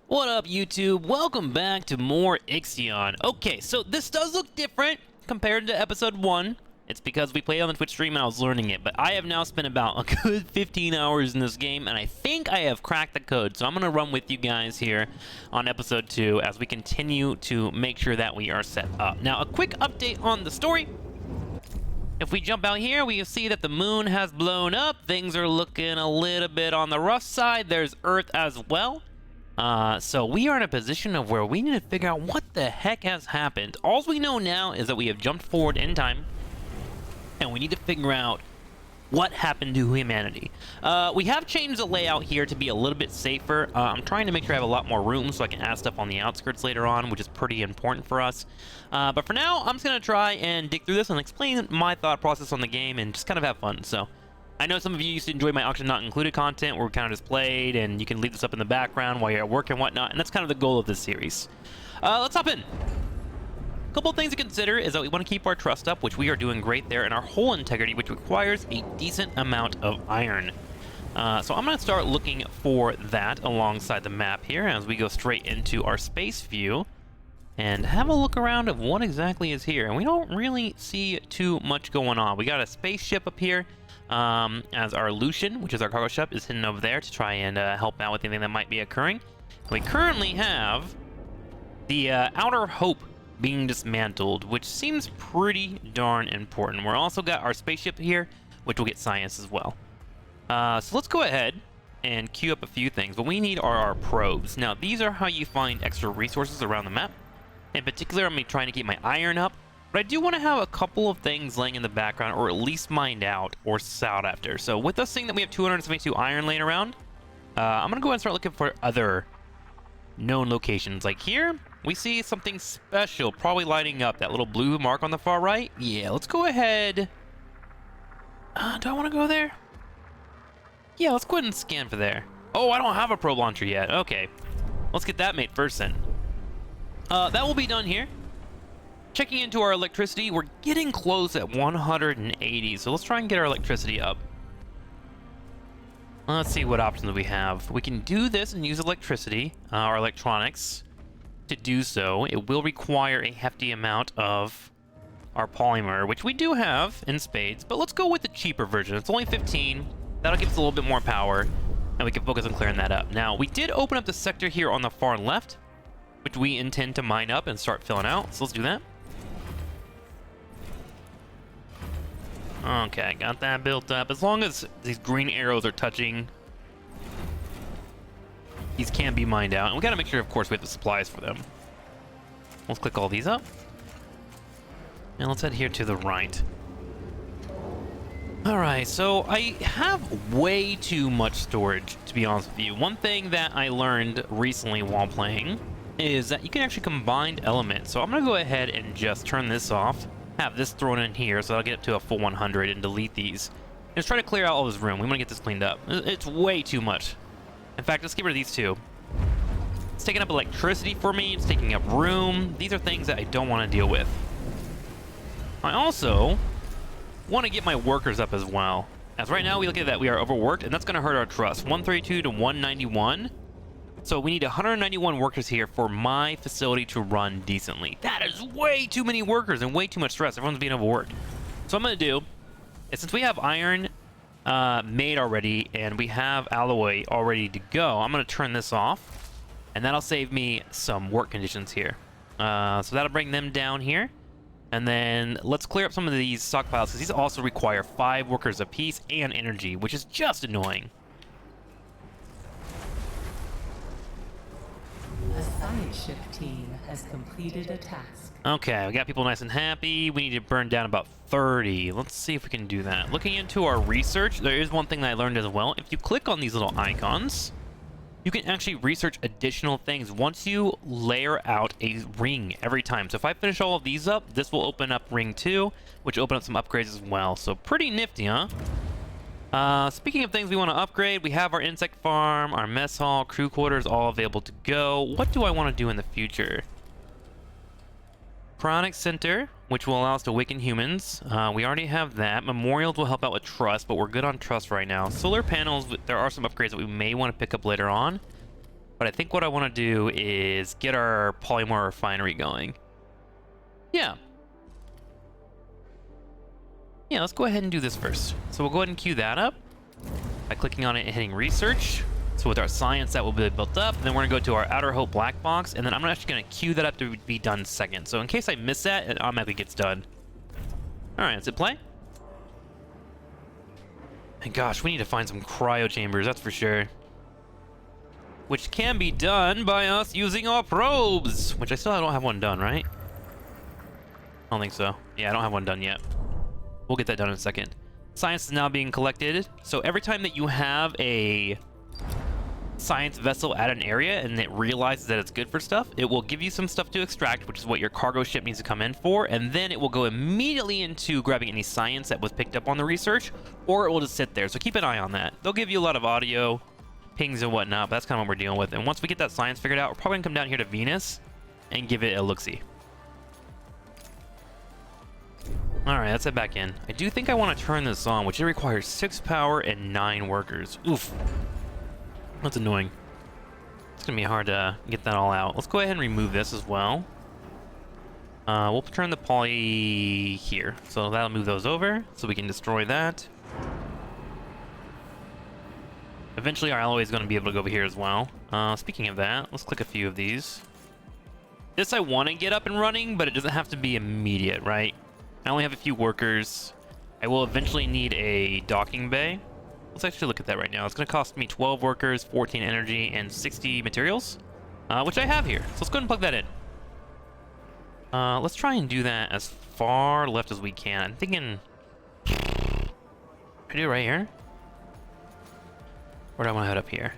What up, YouTube? Welcome back to more Ixion. Okay, so this does look different compared to episode 1. It's because we played on the Twitch stream and I was learning it, but I have now spent about a good 15 hours in this game, and I think I have cracked the code. So I'm going to run with you guys here on episode 2 as we continue to make sure that we are set up. Now, a quick update on the story. If we jump out here, we see that the moon has blown up. Things are looking a little bit on the rough side. There's Earth as well. So we are in a position of where we need to figure out what the heck has happened. All we know now is that we have jumped forward in time, and we need to figure out what happened to humanity. We have changed the layout here to be a little bit safer. I'm trying to make sure I have a lot more room so I can add stuff on the outskirts later on, which is pretty important for us. But for now, I'm just going to try and dig through this and explain my thought process on the game and just kind of have fun. So I know some of you used to enjoy my auction not included content where we kind of just played and you can leave this up in the background while you're at work and whatnot, and that's kind of the goal of this series. Let's hop in. A couple of things to consider is that we want to keep our trust up, which we are doing great there, and our hull integrity, which requires a decent amount of iron. So I'm going to start looking for that alongside the map here as we go straight into our space view and have a look around of what exactly is here. And we don't really see too much going on. We got a spaceship up here. As our Lucian, which is our cargo ship, is hidden over there to try and help out with anything that might be occurring. We currently have the Outer Hope being dismantled, which seems pretty darn important. We're also got our spaceship here, which will get science as well. So let's go ahead and queue up a few things. What we need are our probes. Now, these are how you find extra resources around the map. In particular, I'm going to be trying to keep my iron up. But I do want to have a couple of things laying in the background, or at least mined out or sought after. So with us seeing that we have 272 iron laying around, I'm going to go ahead and start looking for other known locations. Like here, we see something special, probably lighting up. That little blue mark on the far right. Yeah, let's go ahead. Do I want to go there? Yeah, let's go ahead and scan for there. Oh, I don't have a probe launcher yet. Okay, let's get that made first then. That will be done here. Checking into our electricity, we're getting close at 180, so let's try and get our electricity up. Let's see what options we have. We can do this and use electricity, or electronics, to do so. It will require a hefty amount of our polymer, which we do have in spades, but let's go with the cheaper version. It's only 15. That'll give us a little bit more power, and we can focus on clearing that up. Now, we did open up the sector here on the far left, which we intend to mine up and start filling out, so let's do that. Okay, got that built up. As long as these green arrows are touching, these can be mined out. And we gotta make sure, of course, we have the supplies for them. Let's click all these up. And let's head here to the right. Alright, so I have way too much storage, to be honest with you. One thing that I learned recently while playing is that you can actually combine elements. So I'm gonna go ahead and just turn this off. Have this thrown in here, so I'll get up to a full 100 and delete these. And just try to clear out all this room. We want to get this cleaned up. It's way too much. In fact, let's get rid of these two. It's taking up electricity for me. It's taking up room. These are things that I don't want to deal with. I also want to get my workers up as well. As right now, we look at that, we are overworked, and that's going to hurt our trust. 132 to 191. So we need 191 workers here for my facility to run decently. That is way too many workers and way too much stress. Everyone's being overworked. So what I'm going to do is, since we have iron made already and we have alloy all ready to go, I'm going to turn this off, and that'll save me some work conditions here. So that'll bring them down here. And then let's clear up some of these stockpiles, because these also require 5 workers apiece and energy, which is just annoying. The science ship team has completed a task. Okay, we got people nice and happy. We need to burn down about 30. Let's see if we can do that. Looking into our research, there is one thing that I learned as well. If you click on these little icons, you can actually research additional things once you layer out a ring every time. So if I finish all of these up, this will open up ring 2, which will open up some upgrades as well. So pretty nifty, huh? Speaking of things we want to upgrade, we have our insect farm, our mess hall, crew quarters, all available to go. What do I want to do in the future? Chronic Center, which will allow us to awaken humans. We already have that. Memorials will help out with trust, but we're good on trust right now. Solar panels, there are some upgrades that we may want to pick up later on. But I think what I want to do is get our polymer refinery going. Yeah. Yeah, let's go ahead and do this first. So we'll go ahead and queue that up by clicking on it and hitting research. So with our science, that will be built up. And then we're gonna go to our Outer Hope black box, and then I'm actually gonna queue that up to be done second. So in case I miss that, it automatically gets done. All right, let's hit play. And gosh, we need to find some cryo chambers, that's for sure. Which can be done by us using our probes, which I still don't have one done, right? I don't think so. Yeah, I don't have one done yet. We'll get that done in a second. Science is now being collected. So every time that you have a science vessel at an area and it realizes that it's good for stuff, it will give you some stuff to extract, which is what your cargo ship needs to come in for, and then it will go immediately into grabbing any science that was picked up on the research, or it will just sit there. So keep an eye on that. They'll give you a lot of audio pings and whatnot, but that's kind of what we're dealing with. And once we get that science figured out, we're probably gonna come down here to Venus and give it a look-see. All right, let's head back in. I do think I want to turn this on, which it requires 6 power and 9 workers. Oof. That's annoying. It's gonna be hard to get that all out. Let's go ahead and remove this as well. We'll turn the poly here. So that'll move those over so we can destroy that. Eventually our alloy is gonna be able to go over here as well. Speaking of that, let's click a few of these. This I want to get up and running, but it doesn't have to be immediate, right? I only have a few workers. I will eventually need a docking bay. Let's actually look at that right now. It's going to cost me 12 workers, 14 energy, and 60 materials, which I have here. So let's go ahead and plug that in. Let's try and do that as far left as we can. I'm thinking... Can I do it right here? Or do I want to head up here?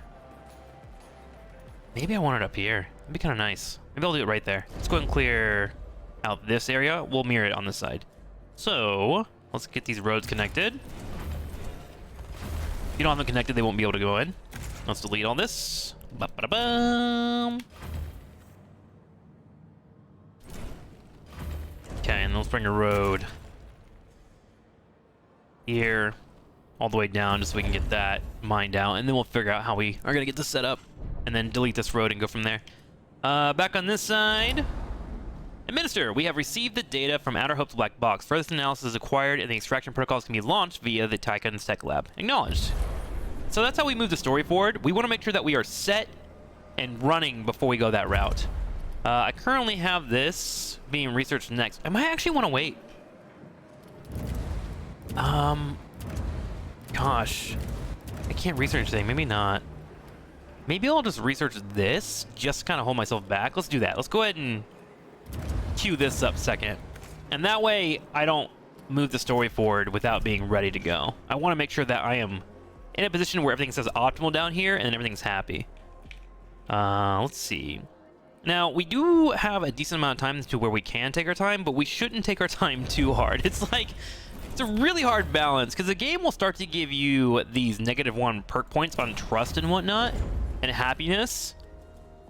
Maybe I want it up here. That'd be kind of nice. Maybe I'll do it right there. Let's go ahead and clear out this area. We'll mirror it on this side. So, let's get these roads connected. If you don't have them connected, they won't be able to go in. Let's delete all this. Ba-ba-da-bum. Okay, and let's bring a road here all the way down just so we can get that mined out, and then we'll figure out how we are going to get this set up, and then delete this road and go from there. Back on this side... Administrator, we have received the data from Outer Hope's black box. Further analysis is acquired, and the extraction protocols can be launched via the Tycoon's tech lab. Acknowledged. So that's how we move the story forward. We want to make sure that we are set and running before we go that route. I currently have this being researched next. I might actually want to wait. Gosh. I can't research anything. Maybe not. Maybe I'll just research this, just kind of hold myself back. Let's do that. Let's go ahead and queue this up second, and that way I don't move the story forward without being ready to go. I want to make sure that I am in a position where everything says optimal down here and everything's happy. Let's see. Now we do have a decent amount of time to where we can take our time, but we shouldn't take our time too hard. It's a really hard balance because the game will start to give you these -1 perk points on trust and whatnot and happiness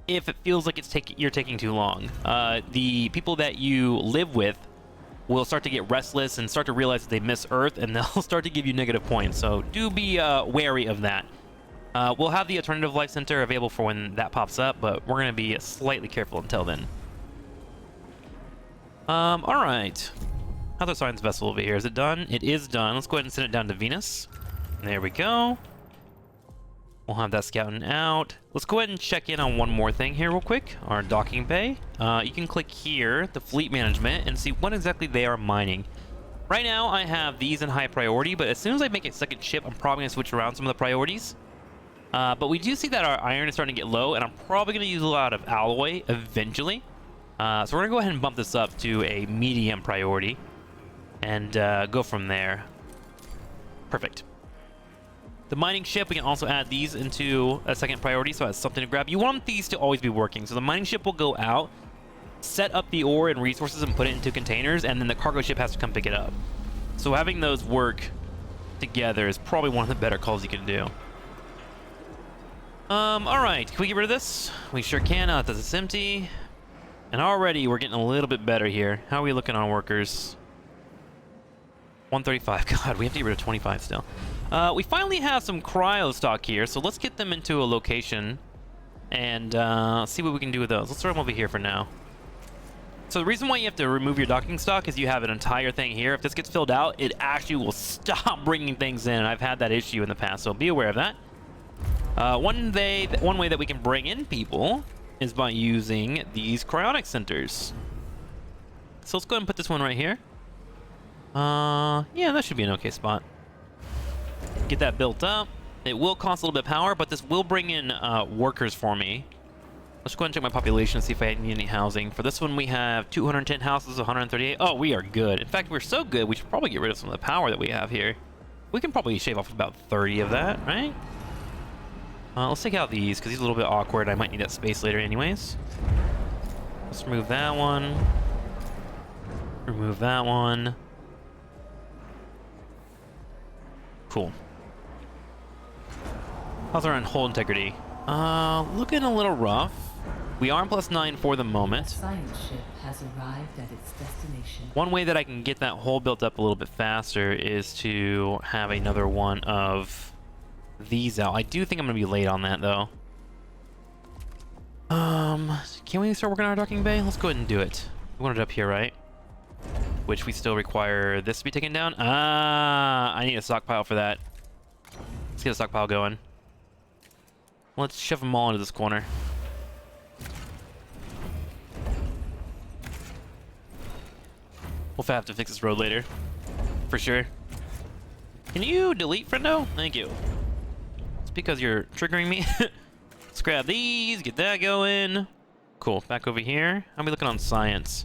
if it feels like you're taking too long. The people that you live with will start to get restless and start to realize that they miss Earth, and they'll start to give you negative points. So do be wary of that. We'll have the Alternative Life Center available for when that pops up, but we're going to be slightly careful until then. All right. How's our science vessel over here? Is it done? It is done. Let's go ahead and send it down to Venus. There we go. We'll have that scouting out. Let's go ahead and check in on one more thing here real quick. Our docking bay. You can click here, the fleet management, and see what exactly they are mining. Right now, I have these in high priority, but as soon as I make a second ship, I'm probably going to switch around some of the priorities. But we do see that our iron is starting to get low, and I'm probably going to use a lot of alloy eventually. So we're going to go ahead and bump this up to a medium priority and go from there. Perfect. The mining ship, we can also add these into a second priority, so it has something to grab. You want these to always be working. So the mining ship will go out, set up the ore and resources and put it into containers, and then the cargo ship has to come pick it up. So having those work together is probably one of the better calls you can do. All right, can we get rid of this? We sure can. This is empty. And already we're getting a little bit better here. How are we looking on workers? 135. God, we have to get rid of 25 still. We finally have some cryo stock here, so let's get them into a location and see what we can do with those. Let's throw them over here for now. So the reason why you have to remove your docking stock is you have an entire thing here. If this gets filled out, it actually will stop bringing things in. I've had that issue in the past, so be aware of that. One way that we can bring in people is by using these cryonic centers. So let's go ahead and put this one right here. Yeah, that should be an okay spot. Get that built up. It will cost a little bit of power, but this will bring in workers for me. Let's go ahead and check my population and see if I need any housing. For this one, we have 210 houses, 138. Oh, we are good. In fact, we're so good, we should probably get rid of some of the power that we have here. We can probably shave off about 30 of that, right? Let's take out these, because these are a little bit awkward. I might need that space later anyways. Let's remove that one. Remove that one. Cool. How's our hull integrity? Looking a little rough. We are on +9 for the moment. A science ship has arrived at its destination. One way that I can get that hull built up a little bit faster is to have another one of these out. I do think I'm going to be late on that, though. Can we start working on our docking bay? Let's go ahead and do it. We want it up here, right? Which we still require this to be taken down. I need a stockpile for that. Let's get a stockpile going. Let's shove them all into this corner. We'll have to fix this road later. For sure. Can you delete, friendo? Thank you. It's because you're triggering me. Let's grab these, get that going. Cool, back over here. How are we looking on science?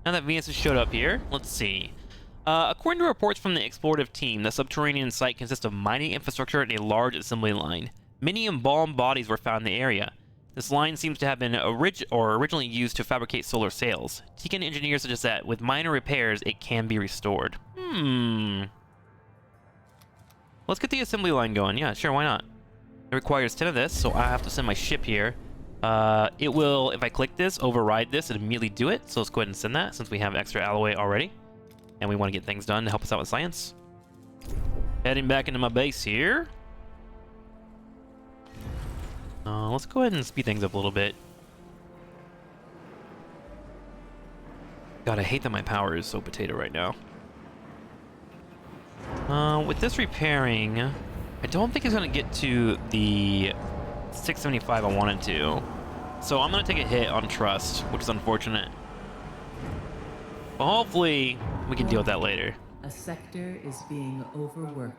Now that Venus has showed up here, let's see. According to reports from the explorative team, the subterranean site consists of mining infrastructure and a large assembly line. Many embalmed bodies were found in the area. This line seems to have been originally used to fabricate solar sails. Tikan engineers suggest that, with minor repairs, it can be restored. Let's get the assembly line going. Yeah, sure, why not? It requires 10 of this, so I have to send my ship here. It will, if I click this, override this and immediately do it. So let's go ahead and send that, since we have extra alloy already. And we want to get things done to help us out with science. Heading back into my base here. Let's go ahead and speed things up a little bit. God, I hate that my power is so potato right now. With this repairing, I don't think it's going to get to the 675 I wanted to. So I'm going to take a hit on trust, which is unfortunate. But hopefully, we can deal with that later. A sector is being overworked.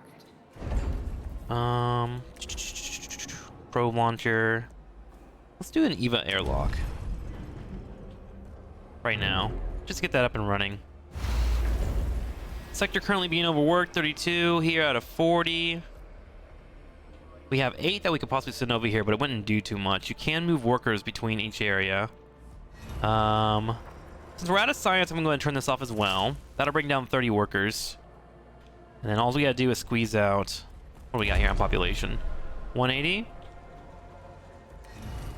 Probe launcher. Let's do an EVA airlock. Right now. Just to get that up and running. Sector currently being overworked, 32 here out of 40. We have 8 that we could possibly send over here, but it wouldn't do too much. You can move workers between each area. Since we're out of science, I'm going to go ahead and turn this off as well. That'll bring down 30 workers. And then all we got to do is squeeze out... What do we got here on population? 180?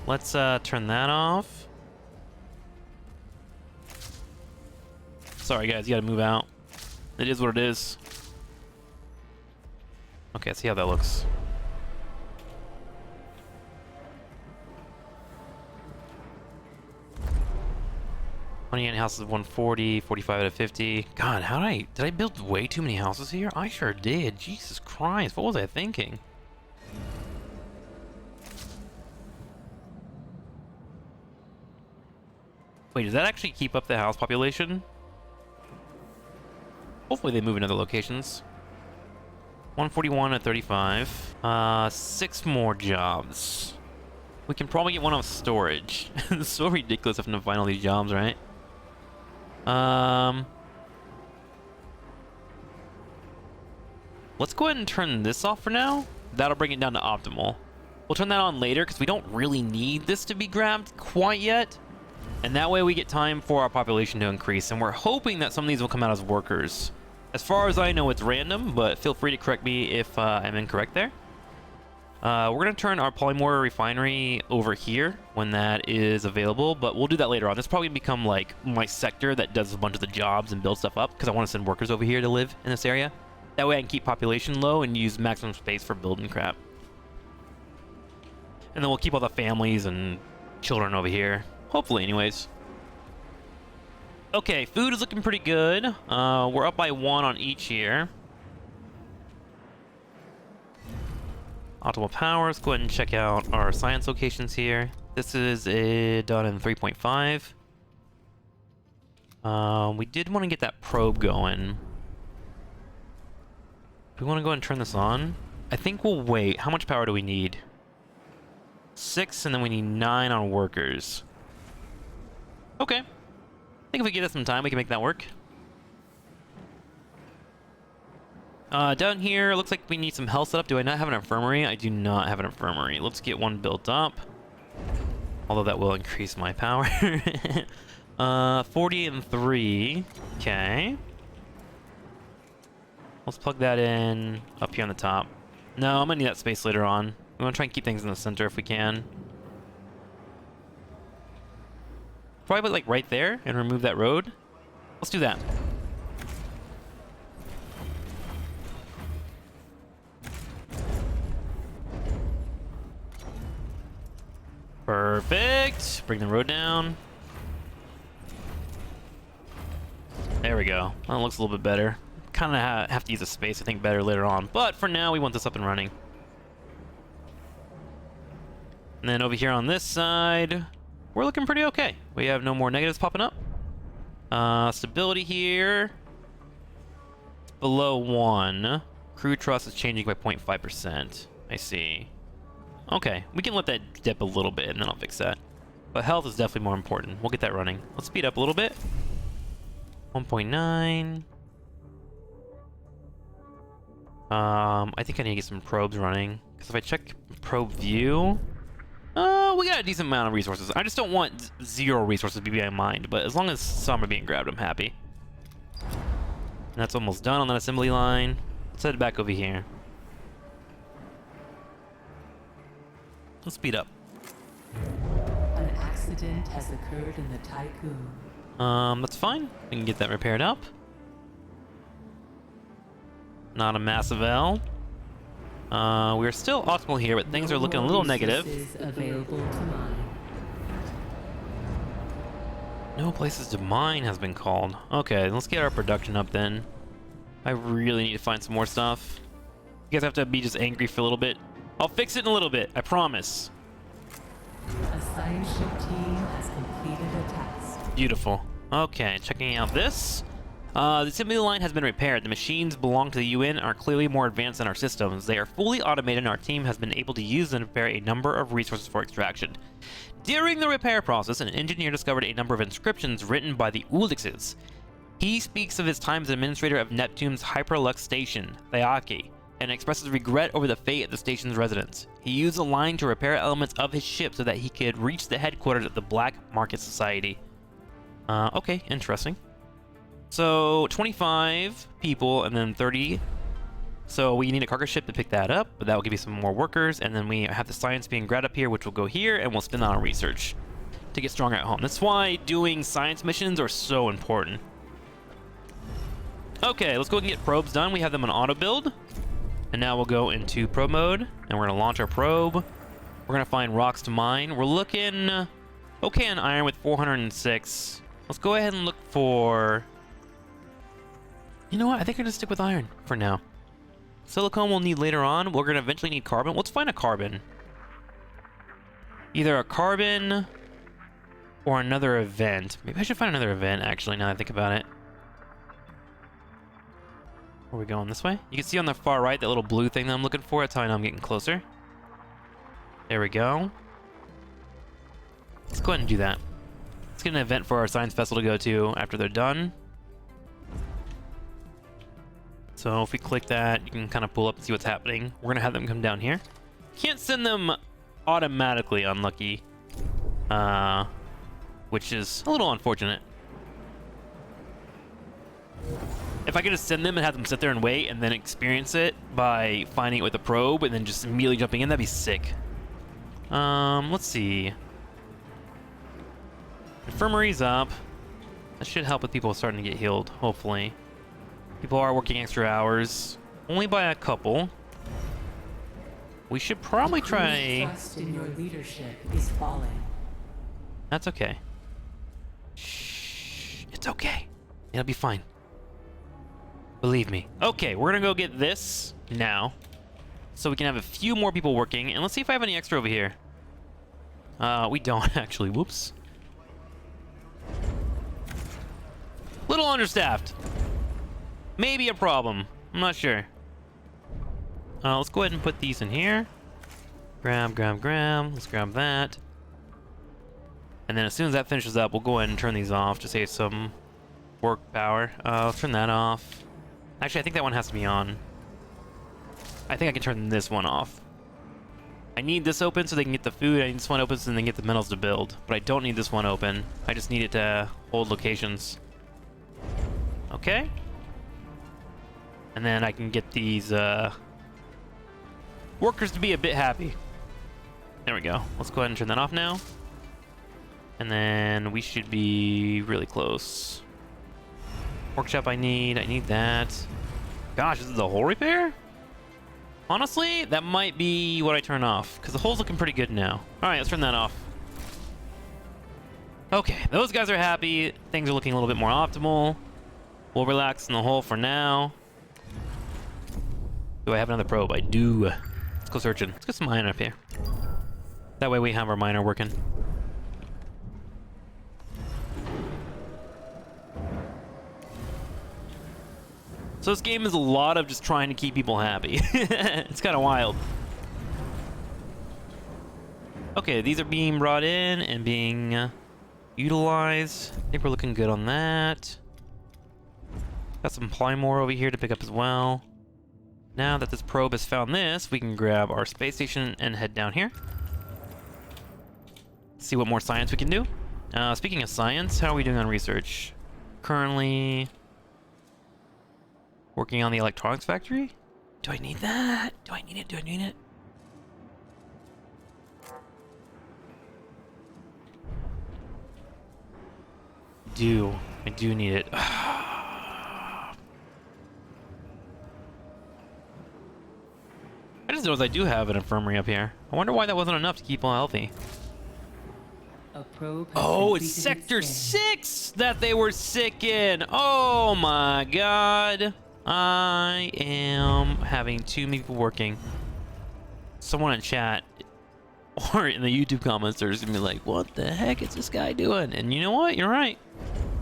Let's turn that off. Sorry guys, you gotta move out. It is what it is. Okay, let's see how that looks. 28 houses of 140, 45 out of 50. God, did I build way too many houses here? I sure did. Jesus Christ, what was I thinking? Wait, does that actually keep up the house population? Hopefully they move in other locations. 141 at 35. 6 more jobs. We can probably get one off storage. It's so ridiculous having to find all these jobs, right? Let's go ahead and turn this off for now. That'll bring it down to optimal. We'll turn that on later because we don't really need this to be grabbed quite yet. And that way we get time for our population to increase. And we're hoping that some of these will come out as workers. As far as I know, it's random, but feel free to correct me if I'm incorrect there. We're going to turn our polymortar refinery over here when that is available, but we'll do that later on. This is probably going to become like my sector that does a bunch of the jobs and build stuff up because I want to send workers over here to live in this area. That way I can keep population low and use maximum space for building crap. And then we'll keep all the families and children over here. Hopefully, anyways. Okay, food is looking pretty good. We're up by 1 on each here. Optimal power. Let's go ahead and check out our science locations here. This is done in 3.5. We did want to get that probe going. Do we want to go ahead and turn this on? I think we'll wait. How much power do we need? 6, and then we need 9 on workers. Okay. I think if we give it some time, we can make that work. Down here, looks like we need some health setup. Do I not have an infirmary? I do not have an infirmary. Let's get one built up. Although that will increase my power. 40 and 3. Okay. Let's plug that in up here on the top. No, I'm gonna need that space later on. We want to try and keep things in the center if we can. Probably put like right there and remove that road. Let's do that. Perfect. Bring the road down. There we go. Well, it looks a little bit better. Kind of have to use the space, I think, better later on. But for now, we want this up and running. And then over here on this side, we're looking pretty okay. We have no more negatives popping up. Stability here. It's below 1. Crew trust is changing by 0.5%. I see. Okay, we can let that dip a little bit and then I'll fix that. But health is definitely more important. We'll get that running. Let's speed up a little bit. 1.9. I think I need to get some probes running. Because if I check probe view, we got a decent amount of resources. I just don't want 0 resources to be in mind, but as long as some are being grabbed, I'm happy. And that's almost done on that assembly line. Let's head back over here. Let's speed up. An accident has occurred in the Tycoon. That's fine. We can get that repaired up. Not a massive L. We're still optimal here, but things are looking a little negative. Available to mine. No places to mine has been called. Okay, let's get our production up then. I really need to find some more stuff. You guys have to be just angry for a little bit. I'll fix it in a little bit, I promise. A science ship team has completed a task. Beautiful. Okay, checking out this. The assembly line has been repaired. The machines belong to the UN and are clearly more advanced than our systems. They are fully automated and our team has been able to use them to prepare a number of resources for extraction. During the repair process, an engineer discovered a number of inscriptions written by the Ulixes. He speaks of his time as administrator of Neptune's Hyperlux station, Thayaki, and expresses regret over the fate of the station's residents. He used the line to repair elements of his ship so that he could reach the headquarters of the Black Market Society. Okay, interesting. So, 25 people and then 30. So we need a cargo ship to pick that up, but that will give you some more workers, and then we have the science being grabbed up here, which will go here, and we'll spend that on research to get stronger at home. That's why doing science missions are so important. Okay, let's go ahead and get probes done. We have them on auto build. And now we'll go into probe mode, and we're going to launch our probe. We're going to find rocks to mine. We're looking okay on iron with 406. Let's go ahead and look for... You know what? I think I'm going to stick with iron for now. Silicone we'll need later on. We're going to eventually need carbon. Let's find a carbon. Either a carbon or another event. Maybe I should find another event, actually, now that I think about it. Where are we going? This way? You can see on the far right that little blue thing that I'm looking for. That's how I know I'm getting closer. There we go. Let's go ahead and do that. Let's get an event for our science festival to go to after they're done. So if we click that, you can kind of pull up and see what's happening. We're going to have them come down here. Can't send them automatically, unlucky. Which is a little unfortunate. If I could just send them and have them sit there and wait and then experience it by finding it with a probe and then just immediately jumping in, that'd be sick. Let's see. Infirmary's up. That should help with people starting to get healed, hopefully. People are working extra hours. Only by a couple. We should probably Crew's try... trust in your leadership is falling. That's okay. Shh. It's okay. It'll be fine. Believe me. Okay, we're gonna go get this now, so we can have a few more people working. And let's see if I have any extra over here. We don't actually. Whoops. Little understaffed. Maybe a problem. I'm not sure. Let's go ahead and put these in here. Grab. Let's grab that. And then as soon as that finishes up, we'll go ahead and turn these off to save some work power. Let's turn that off. Actually, I think that one has to be on. I think I can turn this one off. I need this open so they can get the food. I need this one open so they can get the metals to build. But I don't need this one open. I just need it to hold locations. Okay. And then I can get these workers to be a bit happy. There we go. Let's go ahead and turn that off now. And then we should be really close. Workshop I need that. Gosh, this is the hull repair? Honestly, that might be what I turn off, because the hull's looking pretty good now. All right, let's turn that off. Okay, those guys are happy. Things are looking a little bit more optimal. We'll relax in the hull for now. Do I have another probe? I do. Let's go searching. Let's get some iron up here. That way we have our miner working. So this game is a lot of just trying to keep people happy. It's kind of wild. Okay, these are being brought in and being utilized. I think we're looking good on that. Got some Plymore over here to pick up as well. Now that this probe has found this, we can grab our space station and head down here. See what more science we can do. Speaking of science, how are we doing on research? Currently working on the electronics factory? Do I need that? Do I need it? Do I need it? I do need it. I just noticed I do have an infirmary up here. I wonder why that wasn't enough to keep all healthy. A probe has Oh, it's completed Sector its scan. 6 that they were sick in. Oh my god. I am having too many people working. Someone in chat or in the YouTube comments are just gonna be like, what the heck is this guy doing? And you know what? You're right.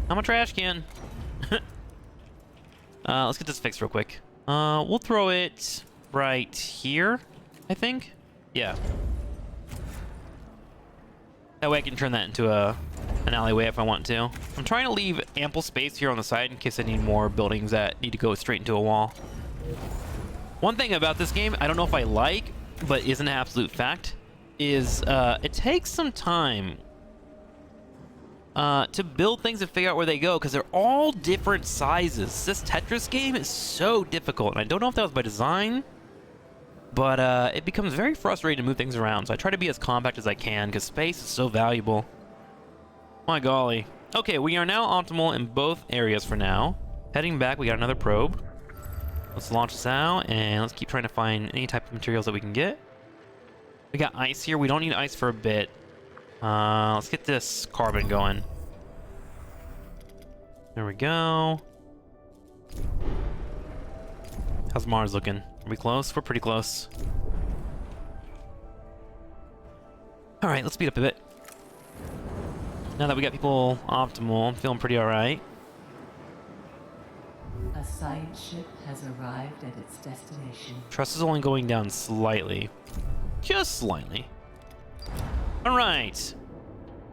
I'm a trash can. Let's get this fixed real quick. We'll throw it right here, I think. Yeah. That way I can turn that into an alleyway if I want to. I'm trying to leave ample space here on the side in case I need more buildings that need to go straight into a wall. One thing about this game, I don't know if I like, but is an absolute fact, is it takes some time to build things and figure out where they go, because they're all different sizes. This Tetris game is so difficult, and I don't know if that was by design, but it becomes very frustrating to move things around, so I try to be as compact as I can, because space is so valuable. My golly. Okay, we are now optimal in both areas for now. Heading back, we got another probe. Let's launch this out, and let's keep trying to find any type of materials that we can get. We got ice here. We don't need ice for a bit. Let's get this carbon going. There we go. How's Mars looking? Are we close? We're pretty close. All right, let's speed up a bit. Now that we got people optimal, I'm feeling pretty all right. A science ship has arrived at its destination. Trust is only going down slightly. Just slightly. All right.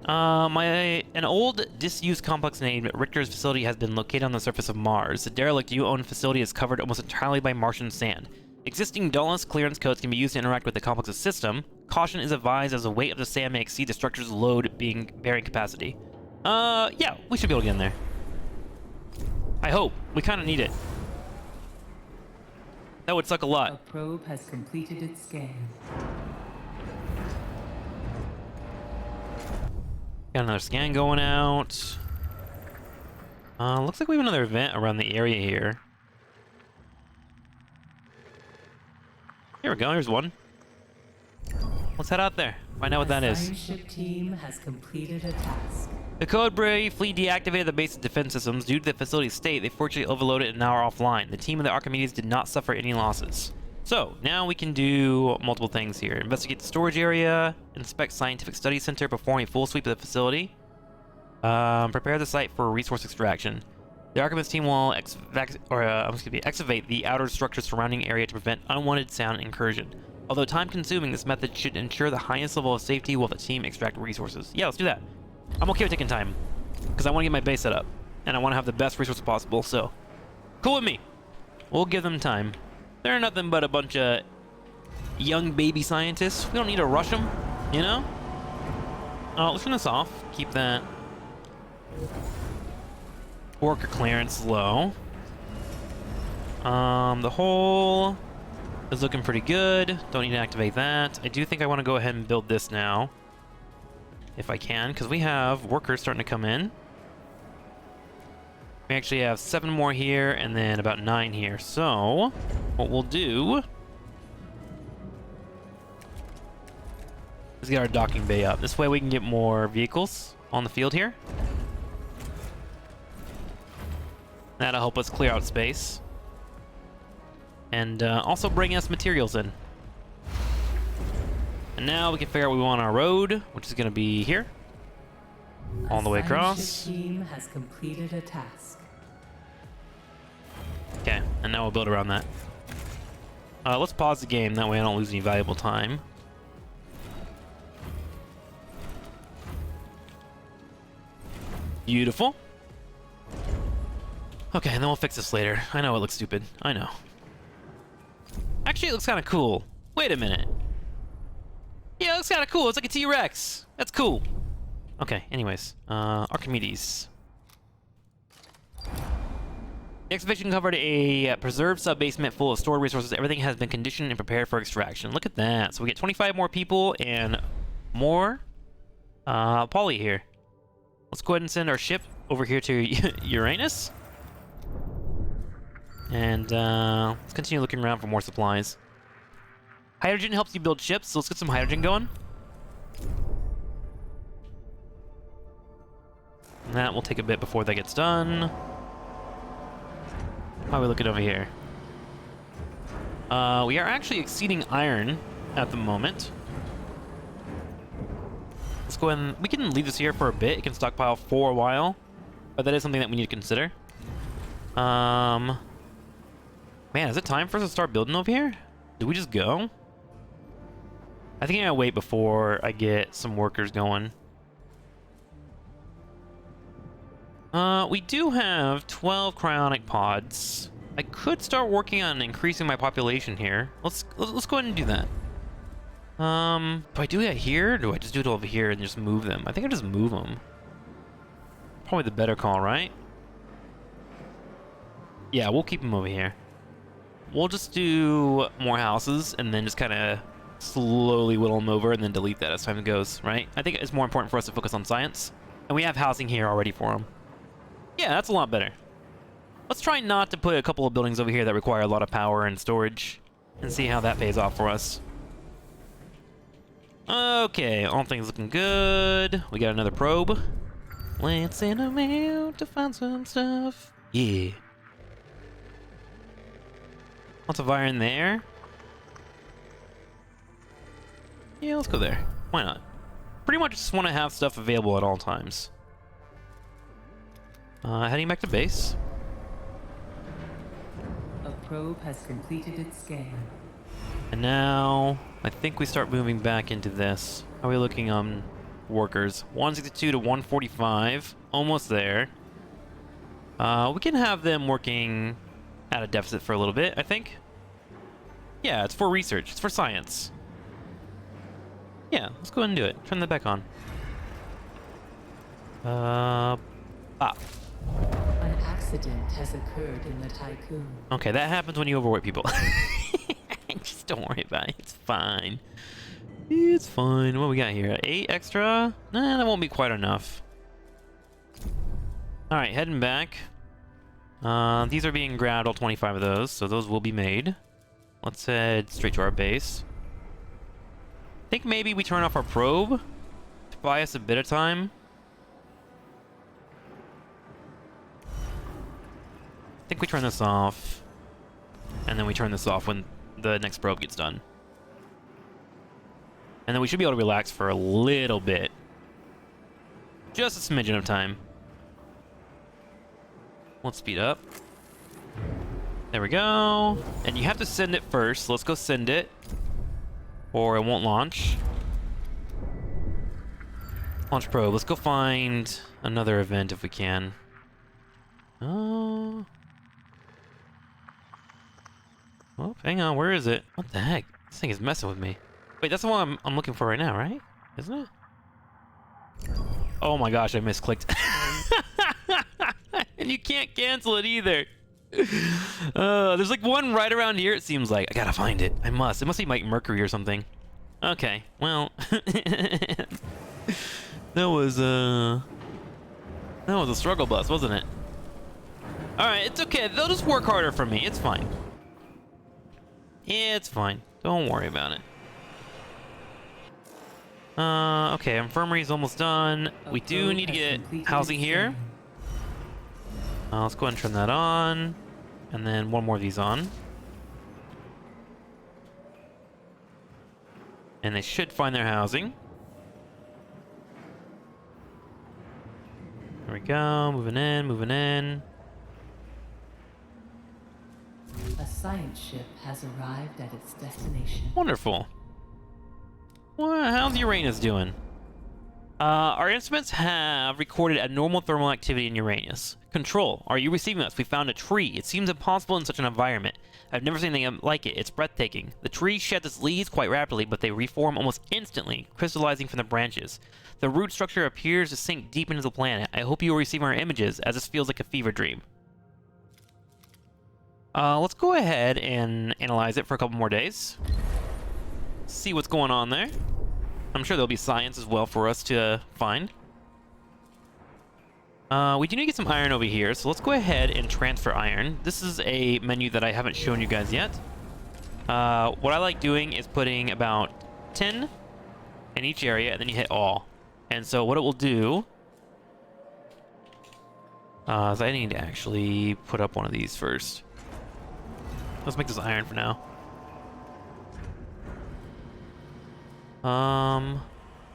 An old disused complex named Richter's facility has been located on the surface of Mars. The derelict you-owned facility is covered almost entirely by Martian sand. Existing dullness clearance codes can be used to interact with the complex's system. Caution is advised as the weight of the sand may exceed the structure's bearing capacity. Yeah, we should be able to get in there. I hope. We kind of need it. That would suck a A lot. probe has completed its scan. Got another scan going out. Looks like we have another event around the area here. Here we go, here's one. Let's head out there. Find out what that is. Assigned ship team has completed a task. The code briefly deactivated the base's defense systems. Due to the facility's state, they fortunately overloaded and now are offline. The team of the Archimedes did not suffer any losses. So, now we can do multiple things here. Investigate the storage area, inspect scientific study center, perform a full sweep of the facility, prepare the site for resource extraction. The Archimedes team will excavate the outer structures surrounding area to prevent unwanted sound incursion. Although time-consuming, this method should ensure the highest level of safety while the team extract resources. Yeah, let's do that. I'm okay with taking time, because I want to get my base set up, and I want to have the best resources possible, so cool with me. We'll give them time. They're nothing but a bunch of young baby scientists. We don't need to rush them, you know? Let's turn this off. Keep that worker clearance low. The hole is looking pretty good. Don't need to activate that. I do think I want to go ahead and build this now, if I can, because we have workers starting to come in. We actually have 7 more here and then about 9 here. So what we'll do is get our docking bay up. This way we can get more vehicles on the field here. That'll help us clear out space. And also bring us materials in. And now we can figure out what we want on our road, which is going to be here. All the way across. Assigned ship team has completed a task. Okay, and now we'll build around that. Let's pause the game, that way I don't lose any valuable time. Beautiful. Okay, and then we'll fix this later. I know it looks stupid. I know. Actually, it looks kind of cool. Wait a minute. Yeah, it looks kind of cool. It's like a T-Rex. That's cool. Okay, anyways. Archimedes. The excavation covered a preserved sub-basement full of stored resources. Everything has been conditioned and prepared for extraction. Look at that. So we get 25 more people and more poly here. Let's go ahead and send our ship over here to Uranus. And let's continue looking around for more supplies. Hydrogen helps you build ships, so let's get some hydrogen going. And that will take a bit before that gets done. How are we looking over here? We are actually exceeding iron at the moment. Let's go ahead and... we can leave this here for a bit. It can stockpile for a while. But that is something that we need to consider. Man, is it time for us to start building over here? Did we just go? I think I gotta wait before I get some workers going. We do have 12 cryonic pods. I could start working on increasing my population here. Let's go ahead and do that. Do I do that here, or do I just do it over here and just move them? I think I just move them. Probably the better call, right? Yeah, we'll keep them over here. We'll just do more houses and then just kind of slowly whittle them over and then delete that as time goes, right? I think it's more important for us to focus on science. And we have housing here already for them. Yeah, that's a lot better. Let's try not to put a couple of buildings over here that require a lot of power and storage and see how that pays off for us. Okay, all things looking good. We got another probe. Let's send them out to find some stuff. Yeah. Lots of iron there. Yeah, let's go there. Why not? Pretty much just want to have stuff available at all times. Heading back to base. A probe has completed its scan. And now, I think we start moving back into this. How are we looking on workers? 162 to 145. Almost there. We can have them working at a deficit for a little bit, I think. Yeah, it's for research. It's for science. Yeah, let's go ahead and do it. Turn that back on. An accident has occurred in the Tycoon. Okay, that happens when you overwork people. Just don't worry about it. It's fine. It's fine. What we got here? 8 extra? Nah, that won't be quite enough. Alright, heading back. These are being grabbed, all 25 of those, so those will be made. Let's head straight to our base. I think maybe we turn off our probe to buy us a bit of time. I think we turn this off, and then we turn this off when the next probe gets done. And then we should be able to relax for a little bit. Just a smidgen of time. Let's speed up. There we go. And you have to send it first. So let's go send it, or it won't launch. Launch probe. Let's go find another event if we can. Oh, hang on. Where is it? What the heck? This thing is messing with me. Wait, that's the one I'm looking for right now, right? Isn't it? Oh my gosh, I misclicked. And you can't cancel it either. There's like one right around here, it seems like. I gotta find it. I must. It must be like Mercury or something. Okay, well. that was a struggle bus, wasn't it? Alright, it's okay. They'll just work harder for me. It's fine. It's fine. Don't worry about it. Okay, infirmary's almost done. We do need to get housing here. Let's go ahead and turn that on. And then one more of these on. And they should find their housing. There we go, moving in, moving in. A science ship has arrived at its destination. Wonderful. Well, how's Uranus doing? Our instruments have recorded abnormal thermal activity in Uranus. Control, are you receiving us? We found a tree. It seems impossible in such an environment. I've never seen anything like it. It's breathtaking. The tree sheds its leaves quite rapidly, but they reform almost instantly, crystallizing from the branches. The root structure appears to sink deep into the planet. I hope you will receive our images, as this feels like a fever dream. Let's go ahead and analyze it for a couple more days. See what's going on there. I'm sure there'll be science as well for us to find. We do need to get some iron over here, so let's go ahead and transfer iron. This is a menu that I haven't shown you guys yet. What I like doing is putting about 10 in each area, and then you hit all. And so what it will do is I need to actually put up one of these first. Let's make this iron for now.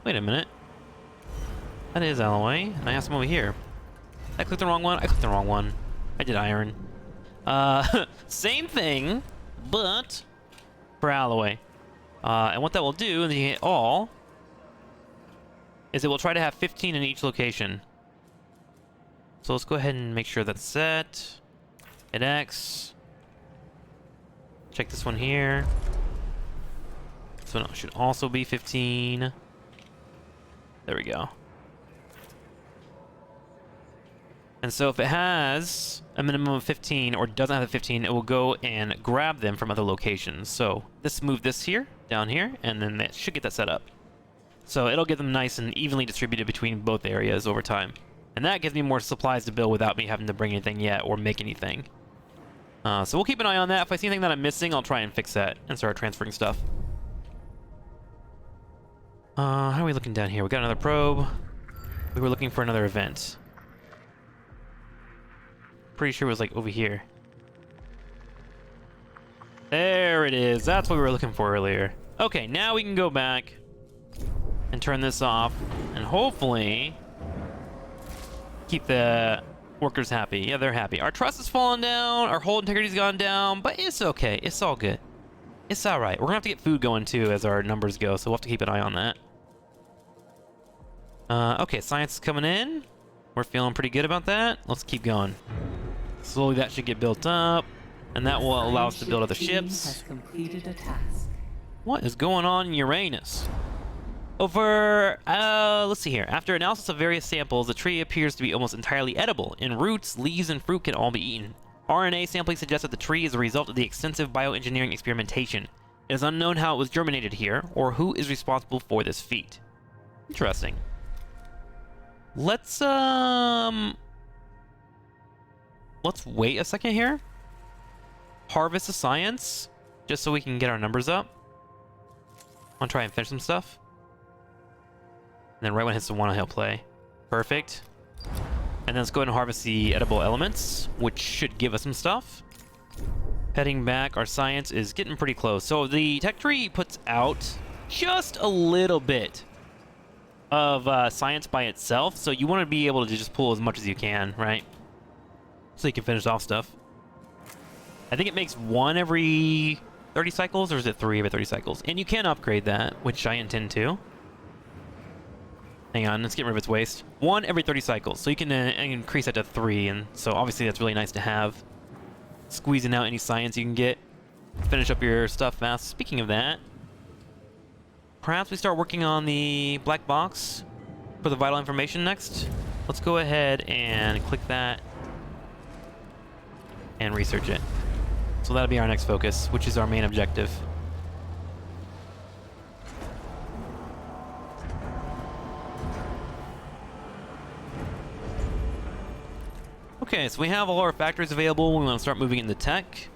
Wait a minute. That is alloy, and I have some over here. I clicked the wrong one? I clicked the wrong one. I did iron. Same thing, but for alloy. And what that will do, and you hit all, is it will try to have 15 in each location. So let's go ahead and make sure that's set. Hit X. Check this one here. This one should also be 15. There we go. And so if it has a minimum of 15 or doesn't have a 15, it will go and grab them from other locations. So let's move this here, down here, and then that should get that set up. So it'll get them nice and evenly distributed between both areas over time. And that gives me more supplies to build without me having to bring anything yet or make anything. So we'll keep an eye on that. If I see anything that I'm missing, I'll try and fix that and start transferring stuff. How are we looking down here? We got another probe. We were looking for another event. Pretty sure it was like over here. There it is. That's what we were looking for earlier. Okay, now we can go back and turn this off and hopefully keep the workers happy. Yeah, they're happy. Our trust has fallen down. Our hold integrity's gone down, but it's okay. It's all good. It's all right. We're gonna have to get food going too as our numbers go, so we'll have to keep an eye on that. Okay, science is coming in. We're feeling pretty good about that. Let's keep going. Slowly that should get built up, and that will allow us to build other ships. Has completed a task. What is going on in Uranus? Let's see here. After analysis of various samples, the tree appears to be almost entirely edible, and roots, leaves, and fruit can all be eaten. RNA sampling suggests that the tree is a result of the extensive bioengineering experimentation. It is unknown how it was germinated here, or who is responsible for this feat. Interesting. Let's wait a second here. Harvest the science, just so we can get our numbers up. I'll try and finish some stuff. And then right when it hits the 1, he'll play. Perfect. And then let's go ahead and harvest the edible elements, which should give us some stuff. Heading back, our science is getting pretty close. So the tech tree puts out just a little bit of science by itself, so you want to be able to just pull as much as you can, right? So you can finish off stuff. I think it makes 1 every 30 cycles, or is it 3 every 30 cycles? And you can upgrade that, which I intend to. Hang on, let's get rid of its waste. 1 every 30 cycles, so you can increase that to 3, and so obviously that's really nice to have. Squeezing out any science you can get. Finish up your stuff fast. Speaking of that, perhaps we start working on the black box for the vital information next. Let's go ahead and click that and research it. So that'll be our next focus, which is our main objective. Okay, so we have all our factories available. We want to start moving into tech,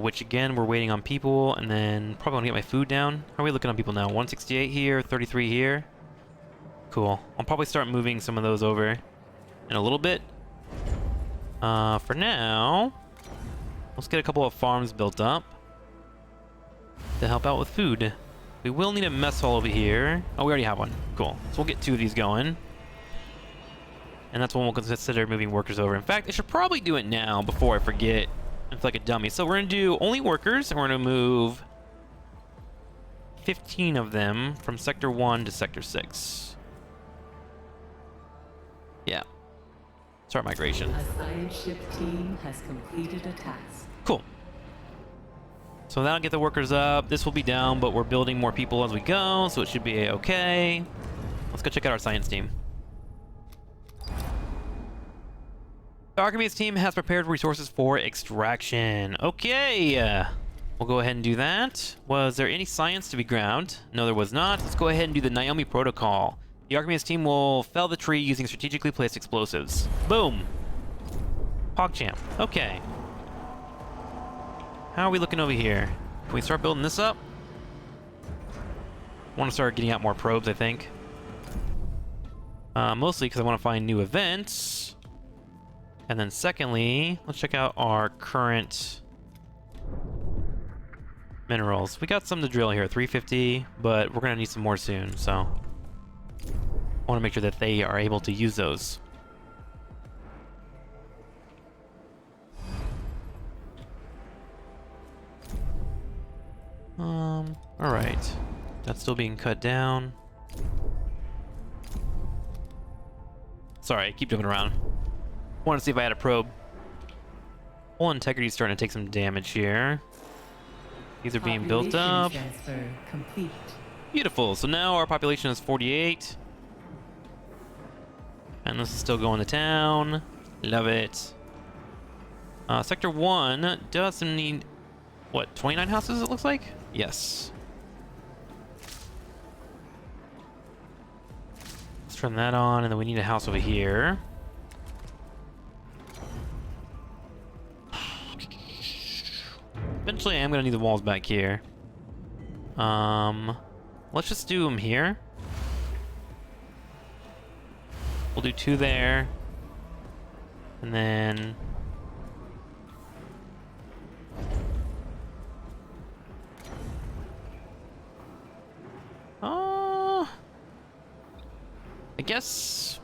which again, we're waiting on people, and then probably want to get my food down. How are we looking on people now? 168 here, 33 here. Cool. I'll probably start moving some of those over in a little bit. For now, let's get a couple of farms built up to help out with food. We will need a mess hall over here. Oh, we already have one. Cool. So we'll get 2 of these going. And that's when we'll consider moving workers over. In fact, I should probably do it now before I forget. It's like a dummy. So we're going to do only workers, and we're going to move 15 of them from Sector 1 to Sector 6. Yeah. Start migration. A science ship team has completed a task. Cool. So that'll get the workers up. This will be down, but we're building more people as we go, so it should be okay. Let's go check out our science team. The Archimedes team has prepared resources for extraction. Okay, we'll go ahead and do that. Was there any science to be ground? No, there was not. Let's go ahead and do the Naomi protocol. The Archimedes team will fell the tree using strategically placed explosives. Boom. PogChamp. Okay. How are we looking over here? Can we start building this up? I want to start getting out more probes, I think. Mostly because I want to find new events. And then secondly, let's check out our current minerals. We got some to drill here, 350, but we're going to need some more soon, so I want to make sure that they are able to use those. All right. That's still being cut down. Sorry, I keep jumping around. Want to see if I had a probe. Whole integrity is starting to take some damage here. These are being built up. Transfer complete. Beautiful. So now our population is 48. And this is still going to town. Love it. Sector 1 does need, what, 29 houses it looks like? Yes. Let's turn that on, and then we need a house over here. Eventually I am going to need the walls back here. Let's just do them here. We'll do 2 there. And then I guess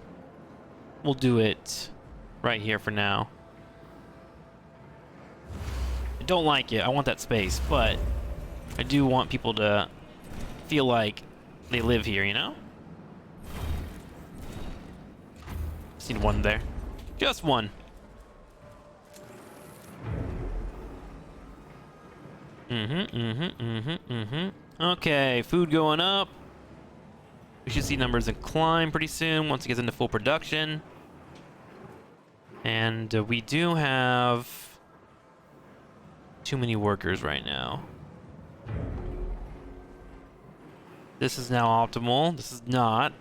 we'll do it right here for now. I don't like it. I want that space, but I do want people to feel like they live here, you know? Just need 1 there. Just 1. Okay, food going up. We should see numbers climb pretty soon once it gets into full production. And we do have too many workers right now. This is now optimal. This is not.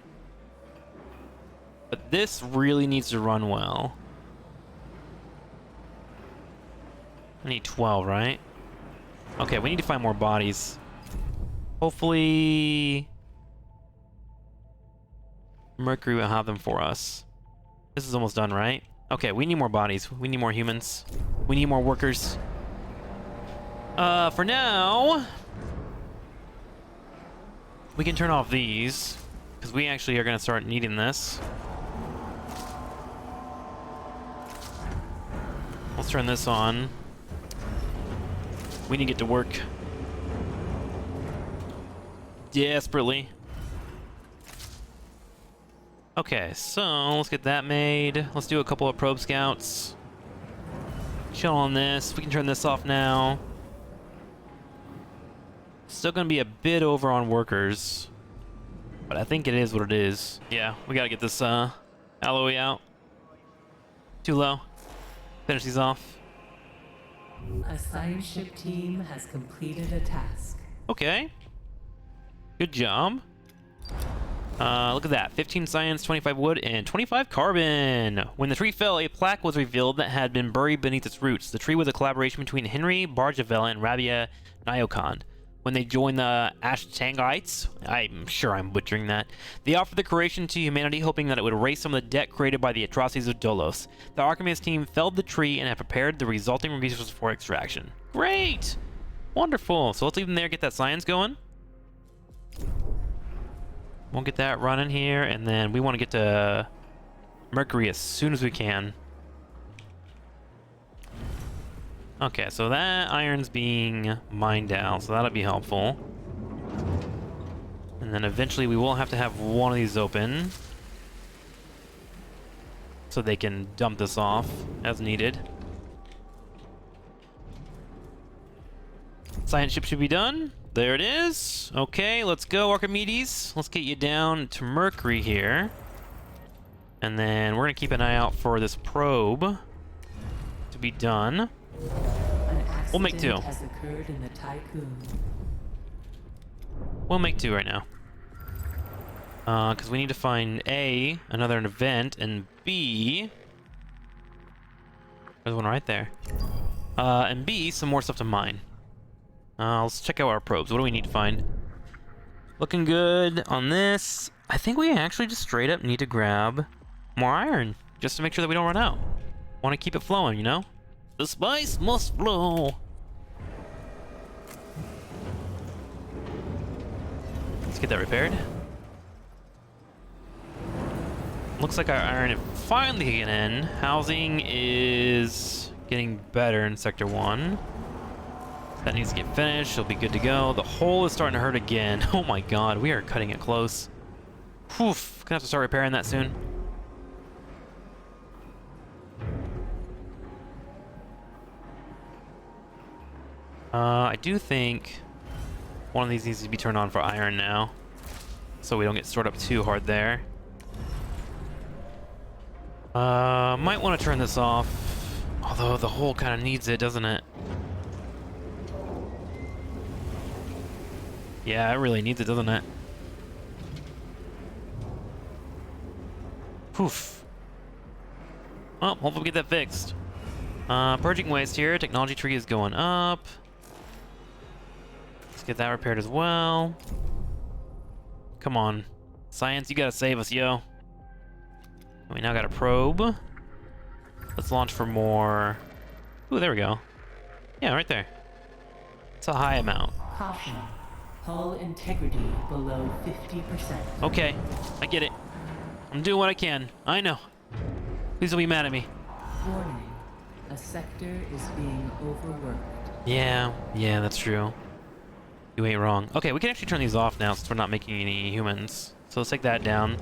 But this really needs to run well. I need 12, right? Okay, we need to find more bodies. Hopefully Mercury will have them for us. This is almost done, right? Okay, we need more bodies. We need more humans. We need more workers. For now, we can turn off these, because we actually are going to start needing this. Let's turn this on. We need to get to work. Desperately. Okay, so let's get that made. Let's do a couple of probe scouts. Chill on this. We can turn this off now. Still gonna be a bit over on workers, but I think it is what it is. Yeah, we gotta get this alloy out. Too low. Finish these off. A science ship team has completed a task. Okay. Good job. Look at that. 15 science, 25 wood, and 25 carbon. When the tree fell, a plaque was revealed that had been buried beneath its roots. The tree was a collaboration between Henry Barjavela and Rabia Nyokan. When they joined the Ashtangites, I'm sure I'm butchering that, they offered the creation to humanity, hoping that it would erase some of the debt created by the atrocities of Dolos. The Archimedes team felled the tree and have prepared the resulting resources for extraction. Great! Wonderful. So let's leave them there, get that science going. We'll get that running here, and then we want to get to Mercury as soon as we can. Okay, so that iron's being mined out, so that'll be helpful. And then eventually we will have to have one of these open, so they can dump this off as needed. Science ship should be done. There it is. Okay, let's go, Archimedes. Let's get you down to Mercury here. And then we're gonna keep an eye out for this probe to be done. We'll make two. Has occurred in the Tycoon. We'll make two right now. Because we need to find A, another event, and B... There's one right there. And B, some more stuff to mine. Let's check out our probes. What do we need to find? Looking good on this. I think we actually just straight up need to grab more iron, just to make sure that we don't run out. Want to keep it flowing, you know? The spice must flow. Let's get that repaired. Looks like our iron is finally getting in. Housing is getting better in Sector 1. That needs to get finished. It'll be good to go. The hole is starting to hurt again. Oh my god, we are cutting it close. Whew, gonna have to start repairing that soon. I do think one of these needs to be turned on for iron now, so we don't get stored up too hard there. Might want to turn this off, although the hole kind of needs it, doesn't it? Yeah, it really needs it, doesn't it? Poof. Well, hopefully we get that fixed. Purging waste here. Technology tree is going up. Let's get that repaired as well. Come on. Science, you gotta save us, yo. We now got a probe. Let's launch for more. Ooh, there we go. Yeah, right there. It's a high amount. Caution. Hull integrity below 50%. Okay, I get it. I'm doing what I can. I know. Please don't be mad at me. Warning. A sector is being overworked. Yeah, that's true. You ain't wrong. Okay, we can actually turn these off now since we're not making any humans. So let's take that down.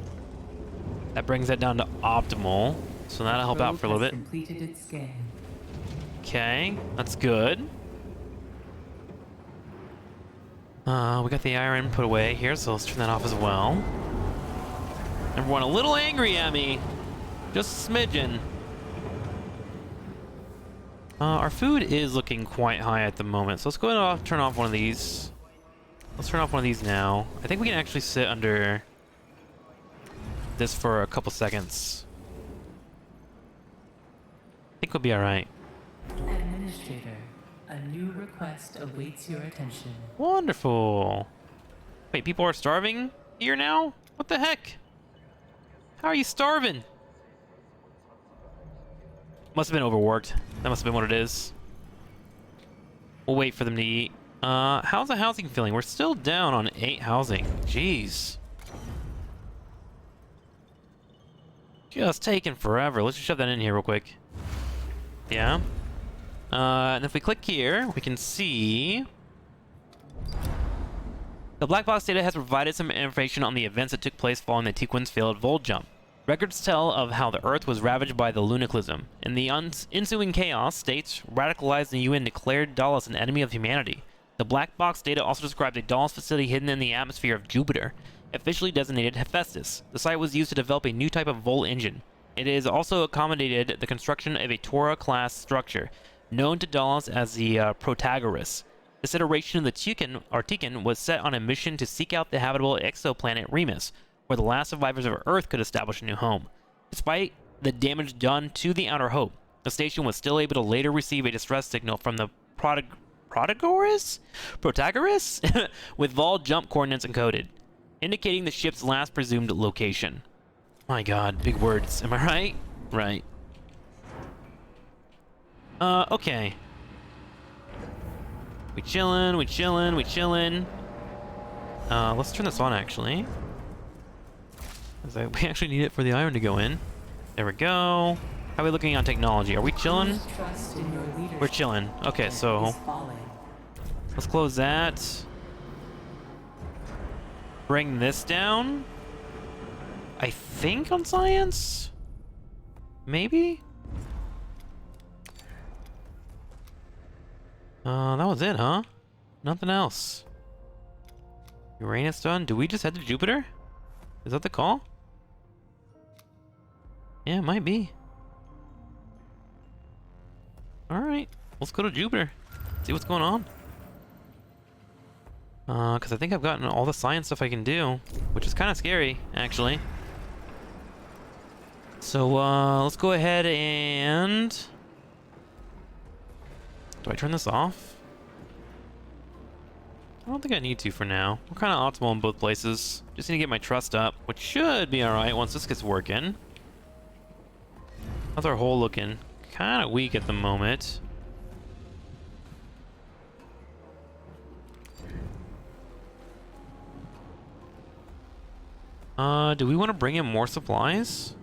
That brings that down to optimal. So that'll help out for a little bit. Completed its scan. Okay, that's good. We got the iron put away here, so let's turn that off as well. Everyone a little angry at me. Just a smidgen. Our food is looking quite high at the moment, so let's go ahead and turn off one of these. Let's turn off one of these now. I think we can actually sit under this for a couple seconds. I think we'll be alright. Administrator, a new request awaits your attention. Wonderful. Wait, people are starving here now? What the heck? How are you starving? Must have been overworked. That must have been what it is. We'll wait for them to eat. How's the housing feeling? We're still down on 8 housing. Jeez. Just taking forever. Let's just shove that in here real quick. Yeah. And if we click here, we can see... The black box data has provided some information on the events that took place following the Tiquin's failed Volt jump. Records tell of how the Earth was ravaged by the lunicalism. In the ensuing chaos, states radicalized in the UN declared Dallas an enemy of humanity. The black box data also describes a Dallas facility hidden in the atmosphere of Jupiter, officially designated Hephaestus. The site was used to develop a new type of Volt engine. It has also accommodated the construction of a Tora-class structure, known to Dallas as the Protagoras. This iteration of the Tiquin was set on a mission to seek out the habitable exoplanet Remus, where the last survivors of Earth could establish a new home. Despite the damage done to the Outer Hope, the station was still able to later receive a distress signal from the Protagoras? With vol jump coordinates encoded, indicating the ship's last presumed location. My god, big words. Am I right? Right. Okay. We chillin', we chillin', we chillin'. Let's turn this on, actually. We actually need it for the iron to go in. There we go. How are we looking on technology? Are we chillin'? We're chillin'. Okay, so... let's close that. Bring this down. I think on science? Maybe? That was it, huh? Nothing else. Uranus done? Do we just head to Jupiter? Is that the call? Yeah, it might be. Alright, let's go to Jupiter. See what's going on. Because I think I've gotten all the science stuff I can do, which is kind of scary, actually. So, let's go ahead and... do I turn this off? I don't think I need to for now. We're kind of optimal in both places. Just need to get my trust up, which should be alright once this gets working. How's our hole looking? Kind of weak at the moment. Do we want to bring in more supplies?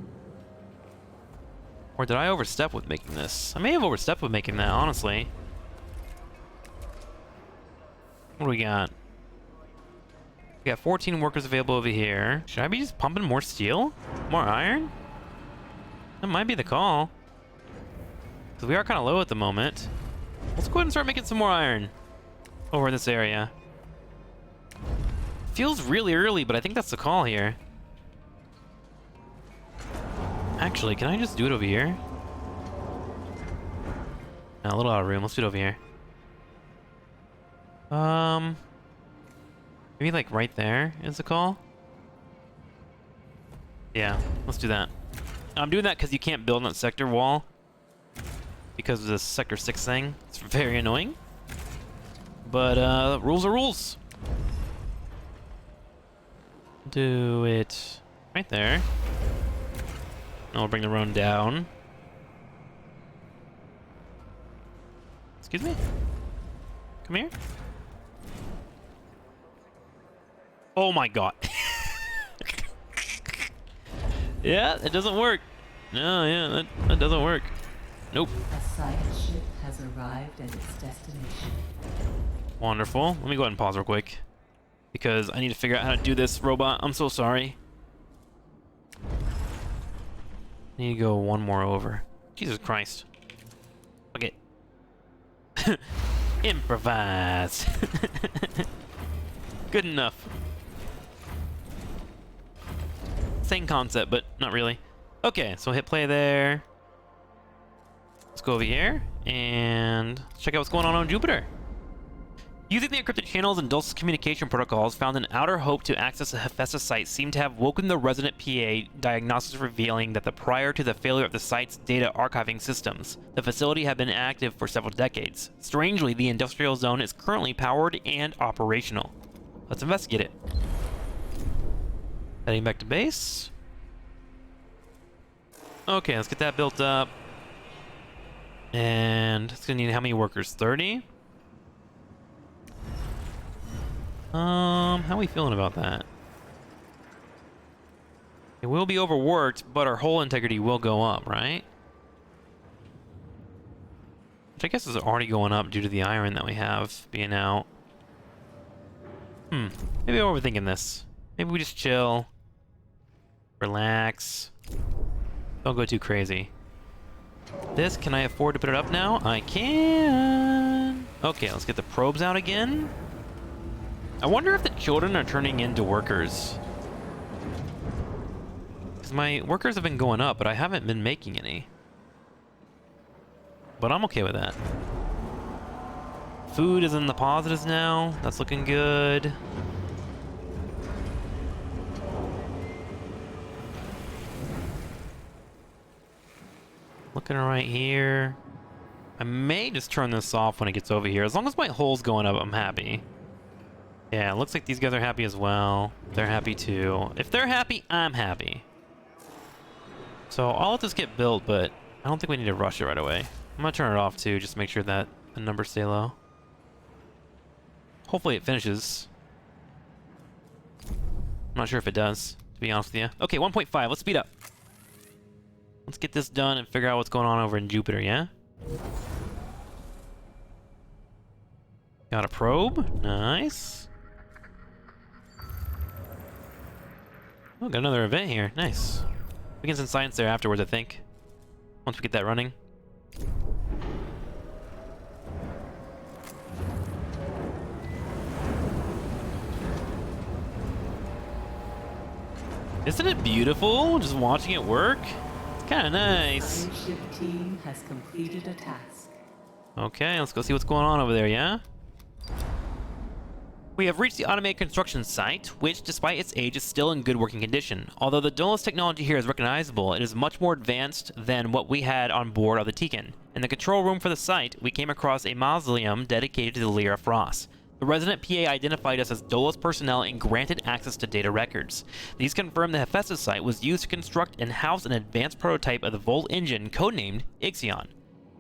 Or did I overstep with making this? I may have overstepped with making that, honestly. What do we got? We got 14 workers available over here. Should I be just pumping more steel? More iron? That might be the call. Because we are kind of low at the moment. Let's go ahead and start making some more iron over this area. Feels really early, but I think that's the call here. Actually, can I just do it over here? No, a little out of room. Let's do it over here. Maybe like right there is the call? Yeah, let's do that. I'm doing that because you can't build on that sector wall because of this Sector 6 thing. It's very annoying. But, rules are rules. Do it right there. And I'll bring the roan down. Excuse me? Come here. Oh my god. Yeah, it doesn't work. No, yeah, that doesn't work. Nope. A science ship has arrived at its destination. Wonderful. Let me go ahead and pause real quick. Because I need to figure out how to do this, robot. I'm so sorry. I need to go one more over. Jesus Christ. Okay. Improvise. Good enough. Same concept, but not really. Okay, so hit play there. Let's go over here and check out what's going on Jupiter. Using the encrypted channels and Dulce's communication protocols found in Outer Hope to access the Hephaestus site seem to have woken the resident PA diagnostics revealing that prior to the failure of the site's data archiving systems, the facility had been active for several decades. Strangely, the industrial zone is currently powered and operational. Let's investigate it. Heading back to base. Okay, let's get that built up. And it's gonna need how many workers? 30? How are we feeling about that? It will be overworked, but our hull integrity will go up, right? Which I guess is already going up due to the iron that we have being out. Maybe I'm overthinking this. Maybe we just chill. Relax. Don't go too crazy. This, can I afford to put it up now? I can. Okay, let's get the probes out again. I wonder if the children are turning into workers. Because my workers have been going up, but I haven't been making any. But I'm okay with that. Food is in the positives now. That's looking good. Looking right here. I may just turn this off when it gets over here. As long as my hull's going up, I'm happy. Yeah, it looks like these guys are happy as well. They're happy too. If they're happy, I'm happy. So I'll let this get built, but I don't think we need to rush it right away. I'm gonna turn it off too, just to make sure that the numbers stay low. Hopefully it finishes. I'm not sure if it does, to be honest with you. Okay, 1.5, let's speed up. Let's get this done and figure out what's going on over in Jupiter, yeah? Got a probe. Nice. Oh, got another event here. Nice. We can send science there afterwards, I think. Once we get that running. Isn't it beautiful just watching it work? Kind of nice. The ship team has completed a task. Okay, let's go see what's going on over there, yeah? We have reached the automated construction site, which, despite its age, is still in good working condition. Although the duelist technology here is recognizable, it is much more advanced than what we had on board of the Tikan. In the control room for the site, we came across a mausoleum dedicated to the Lyra Frost. The resident PA identified us as duelist personnel and granted access to data records. These confirmed the Hephaestus site was used to construct and house an advanced prototype of the Volt engine, codenamed Ixion.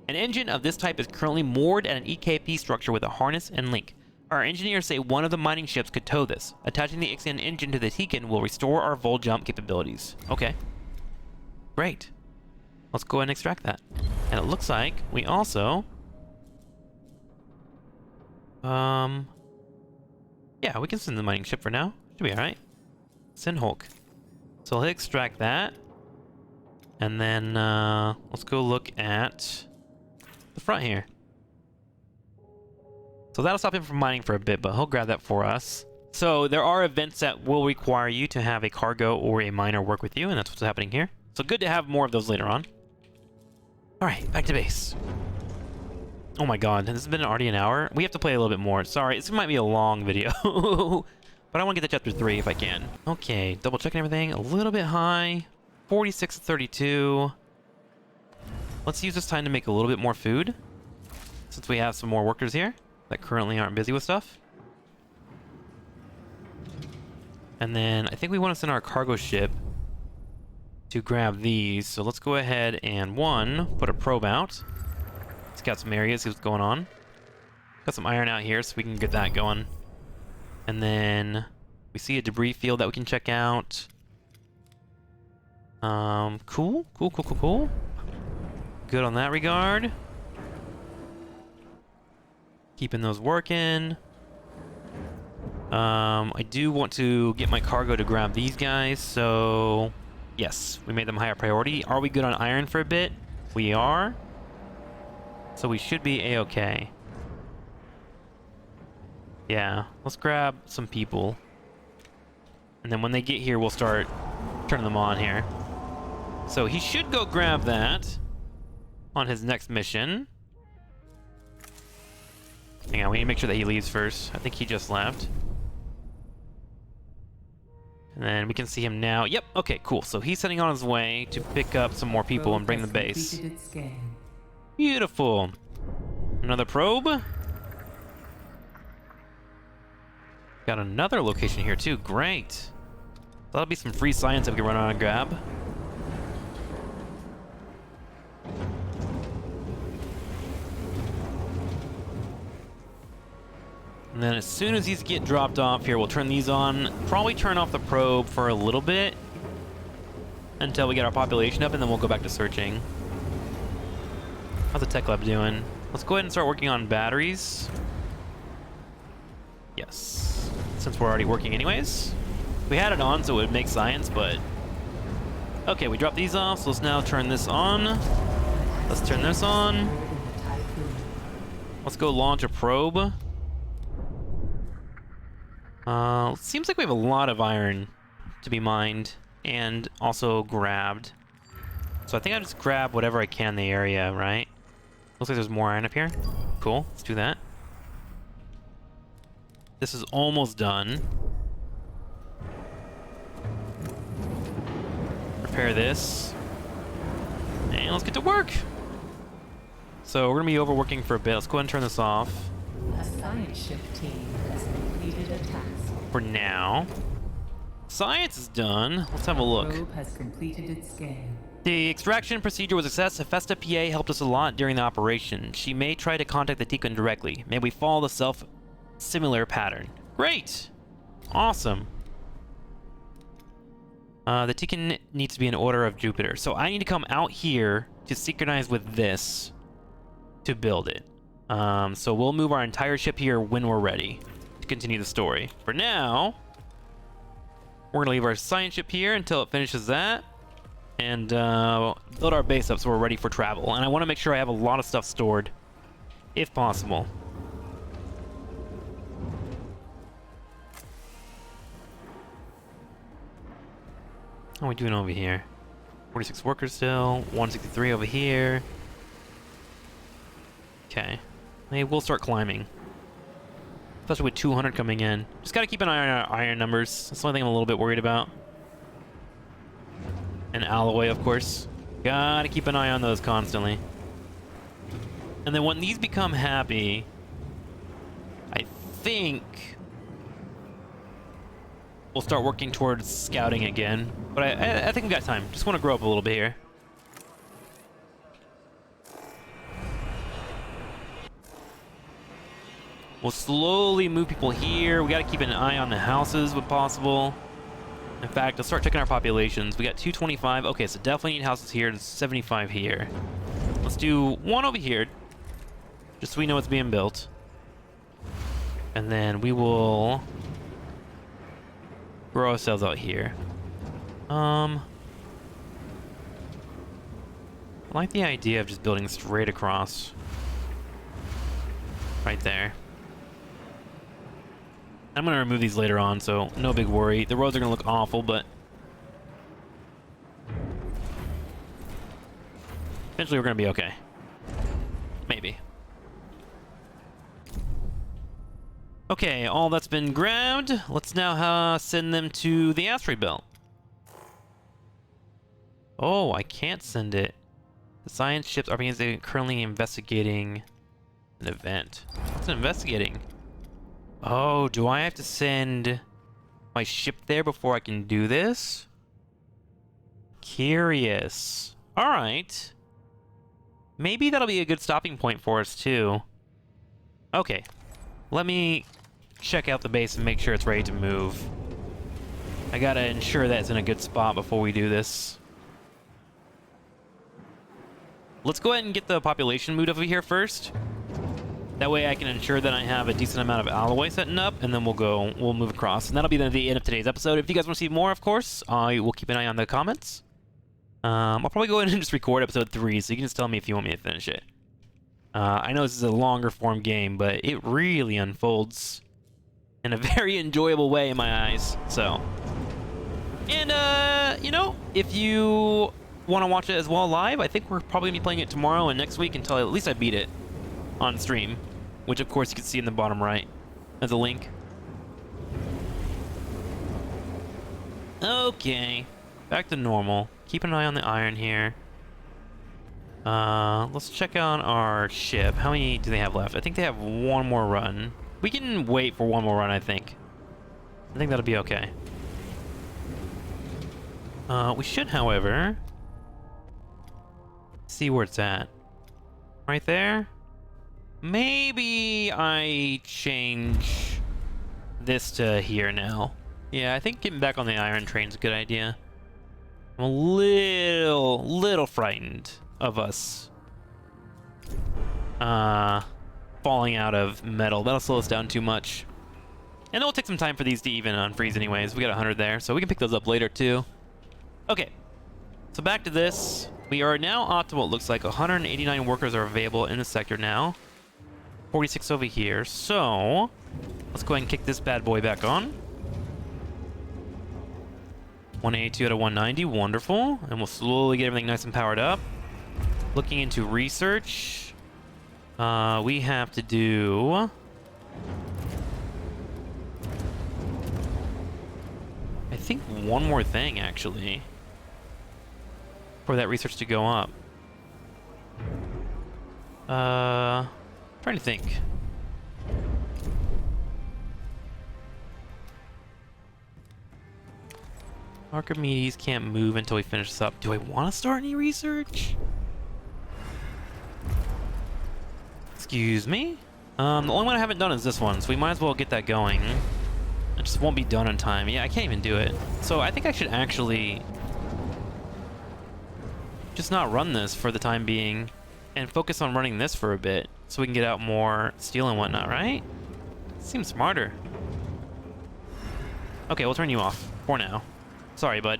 An engine of this type is currently moored at an EKP structure with a harness and link. Our engineers say one of the mining ships could tow this. Attaching the Ixion engine to the Tikan will restore our Vol jump capabilities. Okay. Great. Let's go ahead and extract that. And it looks like we also... yeah, we can send the mining ship for now. Should be alright. Send Hulk. So I'll hit extract that. And then, let's go look at the front here. So that'll stop him from mining for a bit, but he'll grab that for us. So there are events that will require you to have a cargo or a miner work with you, and that's what's happening here. So good to have more of those later on. Alright, back to base. Oh my god, this has been already an hour? We have to play a little bit more. Sorry, this might be a long video. But I want to get to chapter 3 if I can. Okay, double checking everything. A little bit high. 46 to 32. Let's use this time to make a little bit more food, since we have some more workers here that currently aren't busy with stuff. And then I think we want to send our cargo ship to grab these. So let's go ahead and put a probe out. Scout some areas, see what's going on. Got some iron out here so we can get that going. And then we see a debris field that we can check out. Cool. Good on that regard. Keeping those working. I do want to get my cargo to grab these guys, so yes, we made them higher priority. Are we good on iron for a bit? We are. So we should be a-okay. Yeah, let's grab some people. And then when they get here, we'll start turning them on here. So he should go grab that on his next mission. Hang on, we need to make sure that he leaves first. I think he just left. And then we can see him now. Yep, okay, cool. So he's heading on his way to pick up some more people and bring the base. Beautiful. Another probe. Got another location here too, great. That'll be some free science that we can run around and grab. And then as soon as these get dropped off here, we'll turn these on. Probably turn off the probe for a little bit until we get our population up, and then we'll go back to searching. How's the tech lab doing? Let's go ahead and start working on batteries. Yes, since we're already working anyways. We had it on, so it would make science, but... Okay, we dropped these off, so let's now turn this on. Let's turn this on. Let's go launch a probe. Seems like we have a lot of iron to be mined and also grabbed. So I think I'll just grab whatever I can in the area, right? Looks like there's more iron up here. Cool, let's do that. This is almost done. Repair this. And let's get to work. So we're gonna be overworking for a bit. Let's go ahead and turn this off. A science ship team has completed a task. For now. Science is done. Let's have a look. Probe has completed its scan. The extraction procedure was a success. Hephaestus PA helped us a lot during the operation. She may try to contact the Tikkun directly. May we follow the similar pattern. Great! Awesome. The Tikkun needs to be in order of Jupiter. So I need to come out here to synchronize with this to build it. So we'll move our entire ship here when we're ready to continue the story. For now, we're gonna leave our science ship here until it finishes that, and build our base up so we're ready for travel. And I want to make sure I have a lot of stuff stored, if possible. How are we doing over here? 46 workers still, 163 over here. Okay, maybe we'll start climbing. Especially with 200 coming in. Just gotta keep an eye on our iron numbers. That's the only thing I'm a little bit worried about. And alloy, of course. Gotta keep an eye on those constantly. And then when these become happy, I think we'll start working towards scouting again. But I think we got time. Just want to grow up a little bit here. We'll slowly move people here. We got to keep an eye on the houses when possible. In fact, let's start checking our populations. We got 225. Okay, so definitely need houses here and 75 here. Let's do one over here, just so we know what's being built. And then we will grow ourselves out here. I like the idea of just building straight across. Right there. I'm gonna remove these later on, so no big worry. The roads are gonna look awful, but eventually we're gonna be okay. Maybe. Okay, all that's been grabbed. Let's now send them to the asteroid belt. Oh, I can't send it. The science ships are currently investigating an event. What's investigating? Oh, do I have to send my ship there before I can do this? Curious. All right. Maybe that'll be a good stopping point for us, too. Okay. Let me check out the base and make sure it's ready to move. I gotta ensure that it's in a good spot before we do this. Let's go ahead and get the population moved over here first. That way I can ensure that I have a decent amount of alloy setting up, and then we'll move across. And that'll be the end of today's episode. If you guys want to see more, of course, I will keep an eye on the comments. I'll probably go ahead and just record episode 3, so you can just tell me if you want me to finish it. I know this is a longer form game, but it really unfolds in a very enjoyable way in my eyes, so. And, you know, if you want to watch it as well live, I think we're probably going to be playing it tomorrow and next week until at least I beat it on stream, which of course you can see in the bottom right as a link. Okay, back to normal. Keep an eye on the iron here. Let's check out our ship. How many do they have left? I think they have one more run. We can wait for one more run, I think. I think that'll be okay. We should, however, see where it's at. Right there? Maybe I change this to here now. Yeah, I think getting back on the iron train is a good idea. I'm a little frightened of us falling out of metal. That'll slow us down too much. And it'll take some time for these to even unfreeze anyways. We got 100 there, so we can pick those up later too. Okay, so back to this. We are now optimal. It looks like 189 workers are available in the sector now. 46 over here. So let's go ahead and kick this bad boy back on. 182 out of 190. Wonderful. And we'll slowly get everything nice and powered up. Looking into research. We have to do... I think one more thing, actually, for that research to go up. Trying to think. Archimedes can't move until we finish this up. Do I want to start any research? Excuse me? The only one I haven't done is this one, so we might as well get that going. It just won't be done in time. Yeah, I can't even do it. So I think I should actually just not run this for the time being and focus on running this for a bit so we can get out more steel and whatnot, right? Seems smarter. Okay, we'll turn you off for now. Sorry, bud.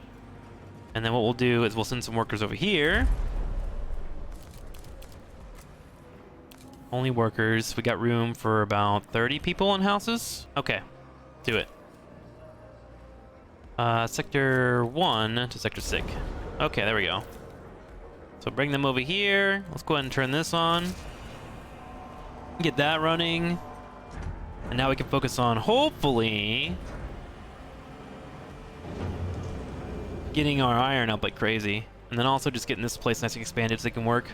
And then what we'll do is we'll send some workers over here. Only workers. We got room for about 30 people in houses. Okay, do it. Sector 1 to Sector 6. Okay, there we go. So bring them over here. Let's go ahead and turn this on. Get that running. And now we can focus on, hopefully, getting our iron up like crazy. And then also just getting this place nice and expanded so it can work.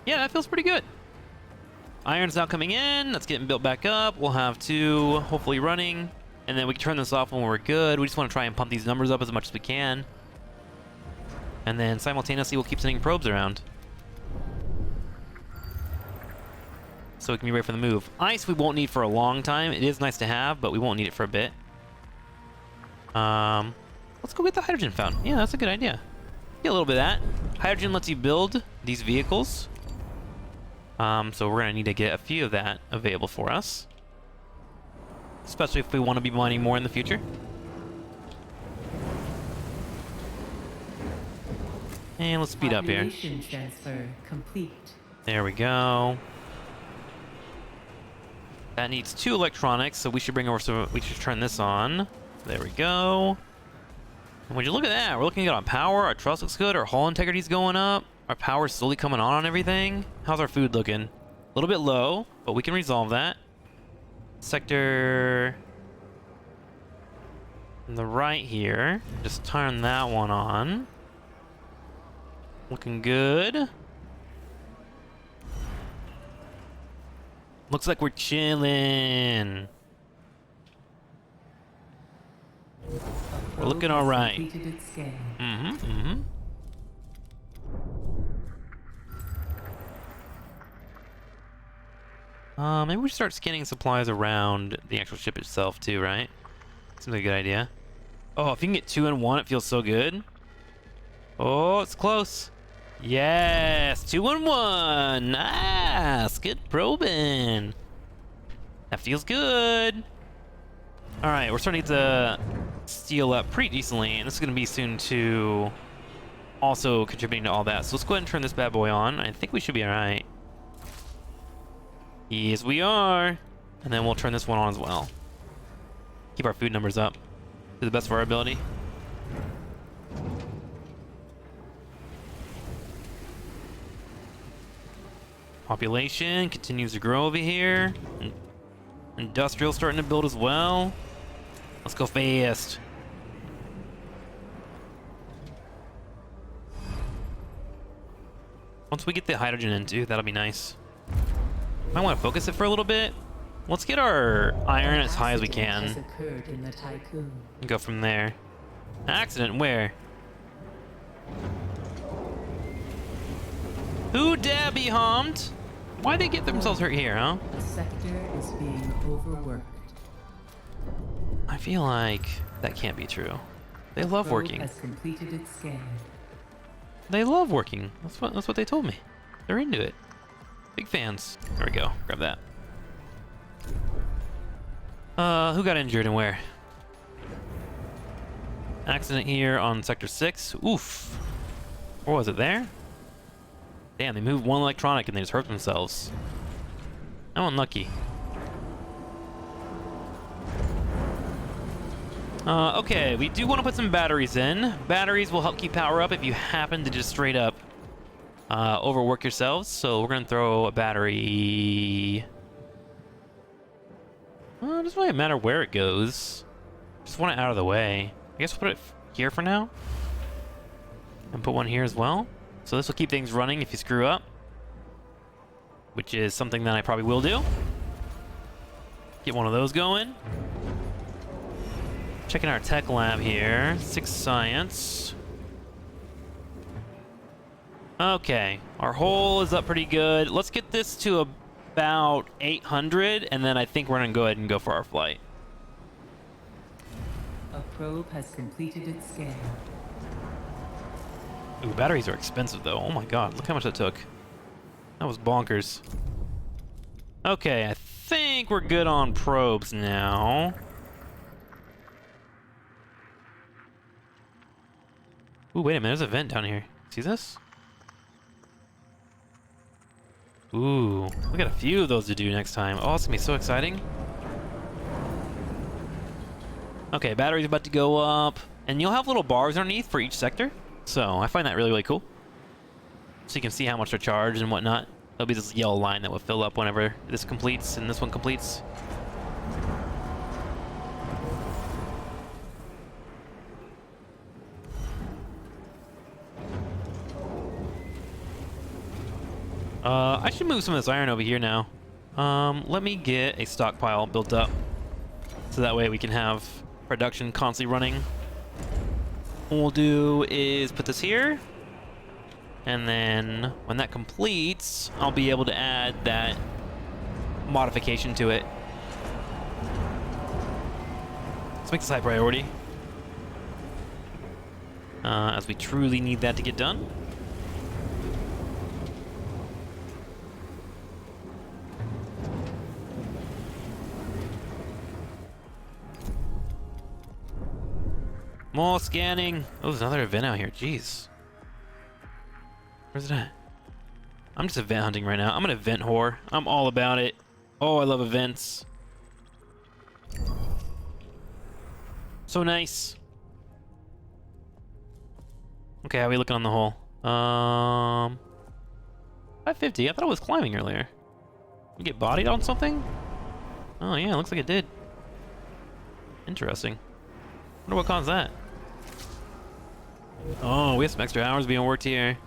Yeah, that feels pretty good. Iron's now coming in. That's getting built back up. We'll have 2 hopefully running. And then we can turn this off when we're good. We just want to try and pump these numbers up as much as we can. And then simultaneously, we'll keep sending probes around. So we can be ready for the move. Ice we won't need for a long time. It is nice to have, but we won't need it for a bit. Let's go get the hydrogen fountain. Yeah, that's a good idea. Get a little bit of that. Hydrogen lets you build these vehicles. So we're going to need to get a few of that available for us. Especially if we want to be mining more in the future. And let's speed up here. Population transfer complete. There we go. That needs 2 electronics, so we should bring over some. We should turn this on. There we go. And would you look at that? We're looking good on power. Our trust looks good. Our hull integrity's going up. Our power's slowly coming on everything. How's our food looking? A little bit low, but we can resolve that. Sector on the right here. Just turn that one on. Looking good. Looks like we're chilling. We're looking all right. Maybe we should start scanning supplies around the actual ship itself too, right? Seems like a good idea. Oh, if you can get 2 in 1, it feels so good. Oh, it's close. Yes, 2 in 1. Nice, good probing. That feels good. All right, we're starting to steel up pretty decently, and this is going to be soon to also contributing to all that. So let's go ahead and turn this bad boy on. I think we should be all right. Yes, we are. And then we'll turn this one on as well. Keep our food numbers up to the best of our ability. Population continues to grow over here. Industrial starting to build as well. Let's go fast. Once we get the hydrogen in too, that'll be nice. Might want to focus it for a little bit. Let's get our iron as high as we Accident has can occurred in the tycoon. and go from there. Accident where? Who dare be harmed? Why'd they get themselves hurt here, huh? The sector is being overworked. I feel like that can't be true. They love Probe working. has completed its scan. They love working. That's what they told me. They're into it. Big fans. There we go. Grab that. Who got injured and where? Accident here on Sector 6. Oof. Or was it there? Damn, they moved one electronic and they just hurt themselves. How unlucky. Okay, we do want to put some batteries in. Batteries will help keep power up if you happen to just straight up overwork yourselves. So we're going to throw a battery... it doesn't really matter where it goes. Just want it out of the way. I guess we'll put it here for now. And put one here as well. So this will keep things running if you screw up. Which is something that I probably will do. Get one of those going. Checking our tech lab here. 6 science. Okay. Our hull is up pretty good. Let's get this to about 800, and then I think we're going to go ahead and go for our flight. A probe has completed its scan. Ooh, batteries are expensive, though. Oh my god, look how much that took. That was bonkers. Okay, I think we're good on probes now. Ooh, wait a minute, there's a vent down here. See this? Ooh, we got a few of those to do next time. Oh, it's gonna be so exciting. Okay, battery's about to go up. And you'll have little bars underneath for each sector. So, I find that really, really cool. So you can see how much they're charged and whatnot. There'll be this yellow line that will fill up whenever this completes and this one completes. I should move some of this iron over here now. Let me get a stockpile built up. So that way we can have production constantly running. What we'll do is put this here. And then when that completes, I'll be able to add that modification to it. Let's make this high priority. As we truly need that to get done. More scanning. Oh, there's another event out here. Jeez. Where's it at? I'm just event hunting right now. I'm an event whore. I'm all about it. Oh, I love events. So nice. Okay, how are we looking on the hole? 550. I thought it was climbing earlier. You get bodied on something? Oh yeah, looks like it did. Interesting. Wonder what caused that. Oh, we have some extra hours being worked here.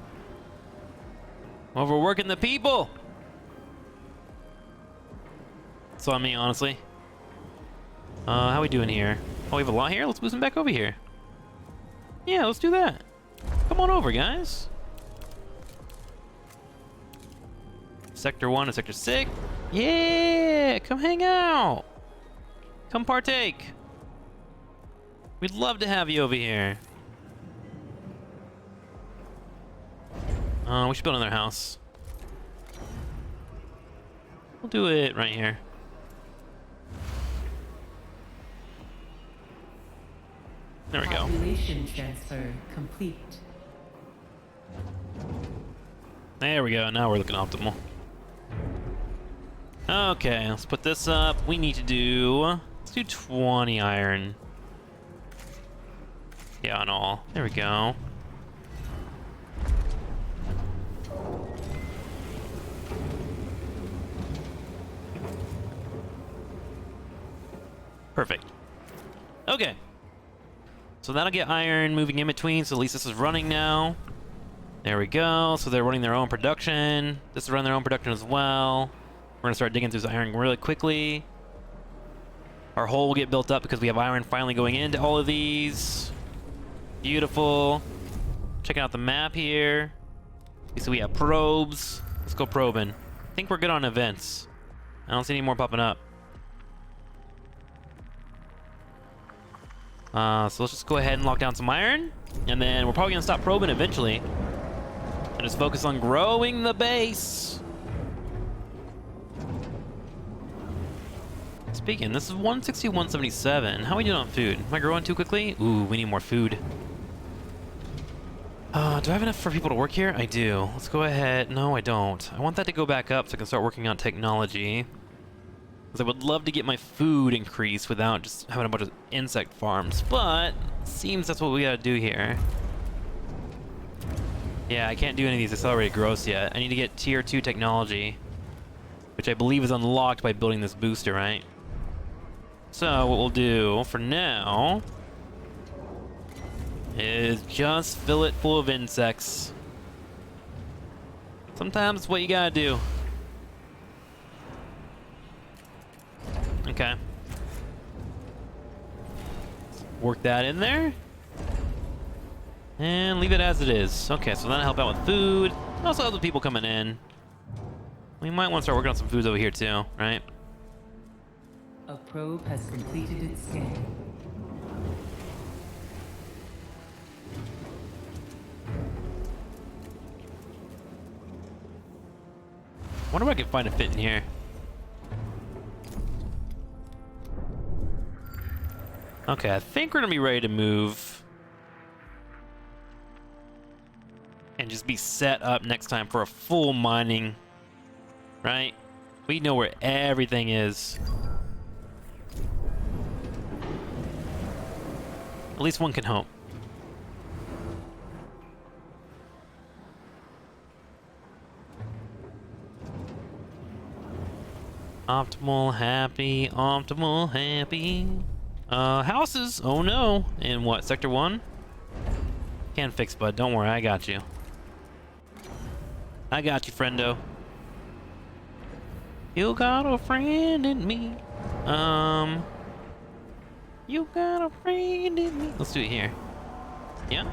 Overworking the people. That's on me, honestly. How we doing here? Oh, we have a lot here? Let's move them back over here. Yeah, let's do that. Come on over, guys. Sector 1 and Sector 6. Yeah, come hang out. Come partake. We'd love to have you over here. We should build another house. We'll do it right here. There we go. Population transfer complete. There we go. Now we're looking optimal. Okay, let's put this up. We need to do... Let's do 20 iron. Yeah, on all. There we go. Perfect. Okay. So that'll get iron moving in between, so at least this is running now. There we go. So they're running their own production. This is running their own production as well. We're gonna start digging through this iron really quickly. Our hole will get built up because we have iron finally going into all of these. Beautiful. Checking out the map here. So we have probes. Let's go probing. I think we're good on events. I don't see any more popping up. So let's just go ahead and lock down some iron. And then we're probably gonna stop probing eventually. And just focus on growing the base. Speaking, this is 160, 177. How are we doing on food? Am I growing too quickly? Ooh, we need more food. Do I have enough for people to work here? I do. Let's go ahead. No, I don't. I want that to go back up so I can start working on technology. Because I would love to get my food increased without just having a bunch of insect farms. But, seems that's what we gotta do here. Yeah, I can't do any of these accelerated growths yet. I need to get tier 2 technology. Which I believe is unlocked by building this booster, right? So, what we'll do for now is just fill it full of insects. Sometimes it's what you gotta do. Okay. Work that in there. And leave it as it is. Okay, so that'll help out with food. Also help with people coming in. We might want to start working on some foods over here too, right? A probe has completed its scan. Wonder if I can find a fit in here. Okay, I think we're gonna be ready to move. And just be set up next time for a full mining, right? We know where everything is. At least one can hope. Optimal, happy, optimal, happy. Houses, oh no. In what, sector 1? Can't fix, bud, don't worry, I got you. I got you, friendo. You got a friend in me. You got a friend in me. Let's do it here. Yeah?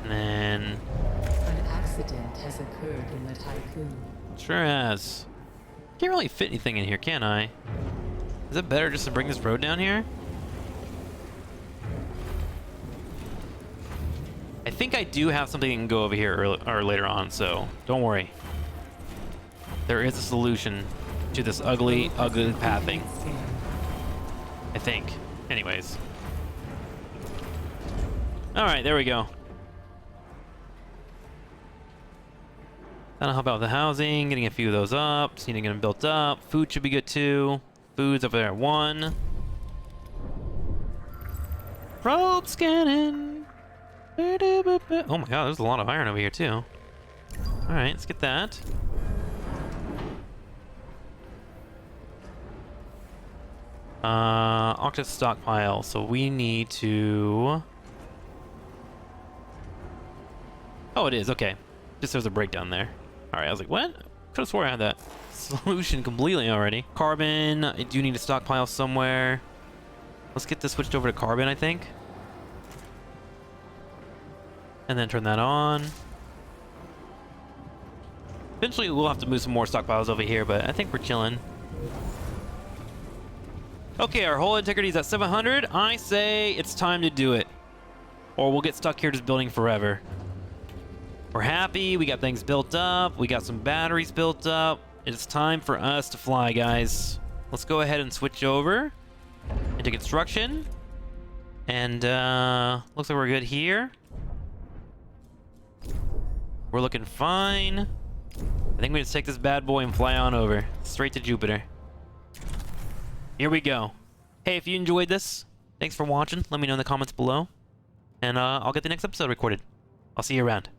And then... An accident has occurred in the typhoon. Sure has. Can't really fit anything in here, can I? Is it better just to bring this road down here? I think I do have something that can go over here or later on, so don't worry. There is a solution to this ugly, ugly pathing. I think. Anyways. Alright, there we go. That'll help out with the housing, getting a few of those up, just need to get them built up. Food should be good too. Food's over there at 1. Probe scanning. Oh my god, there's a lot of iron over here too. Alright, let's get that. Octave stockpile, so we need to... Oh, it is, okay. Just there's a breakdown there. Alright, I was like, what? Could've swore I had that solution completely already. Carbon, I do need a stockpile somewhere. Let's get this switched over to carbon, I think. And then turn that on. Eventually we'll have to move some more stockpiles over here, but I think we're chilling. Okay, our hull integrity is at 700. I say it's time to do it. Or we'll get stuck here just building forever. We're happy, we got things built up, we got some batteries built up. It's time for us to fly, guys. Let's go ahead and switch over into construction. And looks like we're good here. We're looking fine. I think we just take this bad boy and fly on over, straight to Jupiter. Here we go. Hey, if you enjoyed this, thanks for watching. Let me know in the comments below. And I'll get the next episode recorded. I'll see you around.